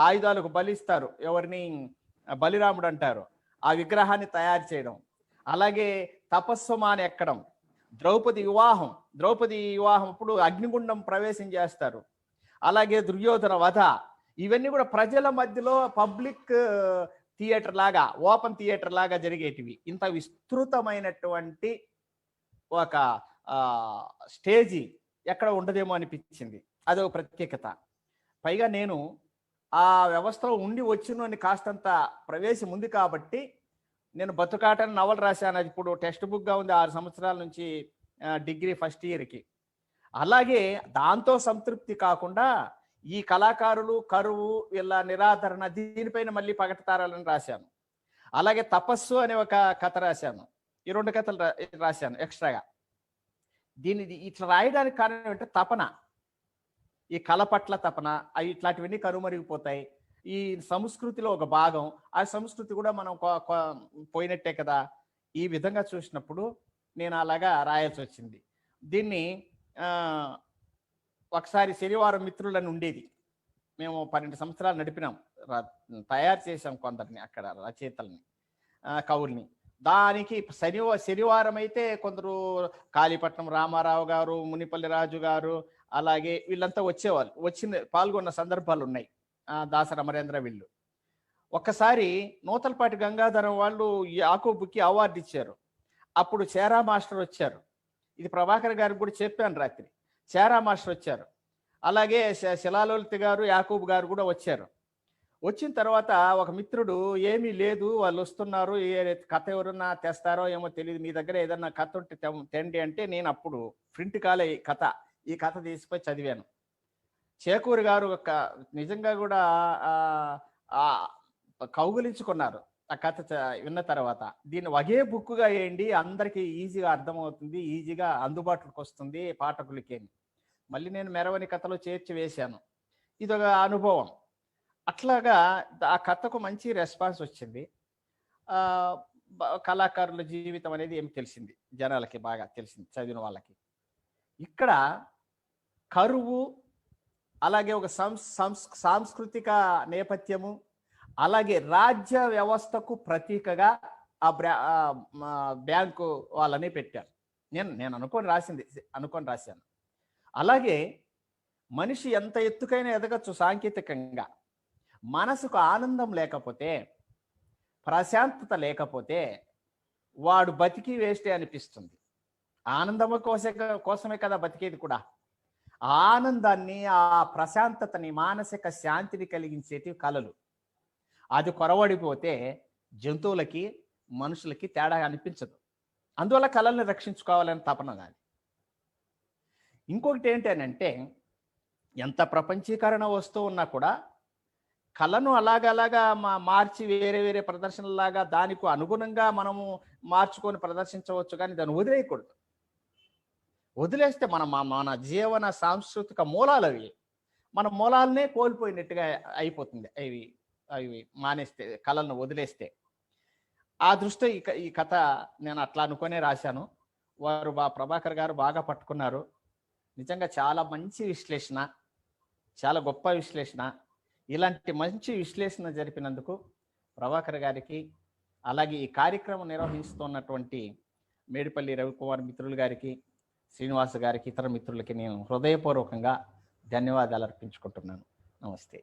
ఆయుధాలకు బలిస్తారు, ఎవరిని బలిరాముడు అంటారు, ఆ విగ్రహాన్ని తయారు చేయడం, అలాగే తపస్సుమాని ఎక్కడం, ద్రౌపది వివాహం అప్పుడు అగ్నిగుండం ప్రవేశం చేస్తారు, అలాగే దుర్యోధన వధ. ఇవన్నీ కూడా ప్రజల మధ్యలో పబ్లిక్ థియేటర్ లాగా, ఓపెన్ థియేటర్ లాగా జరిగేటివి. ఇంత విస్తృతమైనటువంటి ఒక స్టేజి ఎక్కడ ఉండదేమో అనిపించింది. అదొక ప్రత్యేకత. పైగా నేను ఆ వ్యవస్థలో ఉండి వచ్చినని కాస్తంత ప్రవేశం ఉంది కాబట్టి నేను బతుకాటని నవల రాశాను. అది ఇప్పుడు టెక్స్ట్ బుక్గా ఉంది 6 సంవత్సరాల నుంచి, డిగ్రీ ఫస్ట్ ఇయర్కి. అలాగే దాంతో సంతృప్తి కాకుండా ఈ కళాకారులు కరువు, వీళ్ళ నిరాదరణ, దీనిపైన మళ్ళీ పగటతారాలని రాశాను. అలాగే తపస్సు అనే ఒక కథ రాశాను. ఈ 2 కథలు రాశాను ఎక్స్ట్రాగా. ఇట్లా రాయడానికి కారణం ఏంటంటే తపన, ఈ కళ పట్ల తపన. అవి ఇట్లాంటివన్నీ కరుమరిగిపోతాయి. ఈ సంస్కృతిలో ఒక భాగం. ఆ సంస్కృతి కూడా మనం పోయినట్టే కదా. ఈ విధంగా చూసినప్పుడు నేను అలాగా రాయాల్సి వచ్చింది. దీన్ని ఒకసారి శనివారం మిత్రులని ఉండేది, మేము 12 సంవత్సరాలు నడిపినాం, తయారు చేసాం కొందరిని అక్కడ, రచయితల్ని, కవుల్ని. దానికి శనివారం అయితే కొందరు కాళీపట్నం రామారావు గారు, మునిపల్లి రాజు గారు, అలాగే వీళ్ళంతా వచ్చేవాళ్ళు, పాల్గొన్న సందర్భాలు ఉన్నాయి. దాసర అమరేంద్ర వీళ్ళు. ఒక్కసారి నూతలపాటి గంగాధరం వాళ్ళు యాకోబుకి అవార్డు ఇచ్చారు. అప్పుడు చేరా మాస్టర్ వచ్చారు. ఇది ప్రభాకర్ గారికి కూడా చెప్పాను రాత్రి. చేరా మాస్టర్ వచ్చారు, అలాగే శిలాలోలిత గారు, యాకూబ్ గారు కూడా వచ్చారు. వచ్చిన తర్వాత ఒక మిత్రుడు, ఏమీ లేదు వాళ్ళు వస్తున్నారు, ఏ కథ ఎవరన్నా తెస్తారో ఏమో తెలియదు, మీ దగ్గర ఏదన్నా కథ ఉంటే తెండి అంటే, నేను అప్పుడు ప్రింట్ కాలే ఈ కథ తీసుకుపోయి చదివాను. చేకూరి గారు నిజంగా కూడా కౌగులించుకున్నారు ఆ కథ విన్న తర్వాత. దీన్ని ఒకే బుక్గా వేయండి, అందరికీ ఈజీగా అర్థమవుతుంది, ఈజీగా అందుబాటులోకి వస్తుంది పాఠకులకి. మళ్ళీ నేను మెరవని కథలో చేర్చి వేశాను. ఇదొక అనుభవం. అట్లాగా ఆ కథకు మంచి రెస్పాన్స్ వచ్చింది. కళాకారుల జీవితం అనేది ఏం తెలిసింది, జనాలకి బాగా తెలిసింది, చదివిన వాళ్ళకి. ఇక్కడ కరువు, అలాగే ఒక సాంస్కృతిక నేపథ్యము, అలాగే రాజ్య వ్యవస్థకు ప్రతీకగా ఆ బ్యాంకు వాళ్ళని పెట్టారు. నేను అనుకొని రాశాను. అలాగే మనిషి ఎంత ఎత్తుకైనా ఎదగచ్చు సాంకేతికంగా, మనసుకు ఆనందం లేకపోతే, ప్రశాంతత లేకపోతే వాడు బతికి వేస్టే అనిపిస్తుంది. ఆనందము కోసమే కదా బతికేది కూడా. ఆనందాన్ని, ఆ ప్రశాంతతని, మానసిక శాంతిని కలిగించేటివి కళలు. అది కొరవడిపోతే జంతువులకి, మనుషులకి తేడా అనిపించదు. అందువల్ల కళల్ని రక్షించుకోవాలని తపన నాది. ఇంకొకటి ఏంటనంటే, ఎంత ప్రపంచీకరణ వస్తూ ఉన్నా కూడా కళను అలాగలాగా మార్చి వేరే వేరే ప్రదర్శనలాగా దానికి అనుగుణంగా మనము మార్చుకొని ప్రదర్శించవచ్చు, కానీ దాన్ని వదిలేయకూడదు. వదిలేస్తే మన జీవన సాంస్కృతిక మూలాలు అవి, మన మూలాలనే కోల్పోయినట్టుగా అయిపోతుంది. అవి మానేస్తే, కళలను వదిలేస్తే. ఆ దృష్టి ఈ కథ నేను అట్లా అనుకునే రాశాను. వారు ప్రభాకర్ గారు బాగా పట్టుకున్నారు. నిజంగా చాలా మంచి విశ్లేషణ, చాలా గొప్ప విశ్లేషణ. ఇలాంటి మంచి విశ్లేషణ జరిపినందుకు ప్రభాకర్ గారికి, అలాగే ఈ కార్యక్రమం నిర్వహిస్తున్నటువంటి మేడిపల్లి రవికుమార్ మిత్రులు గారికి, శ్రీనివాస్ గారికి, ఇతర మిత్రులకి నేను హృదయపూర్వకంగా ధన్యవాదాలు అర్పించుకుంటున్నాను. నమస్తే.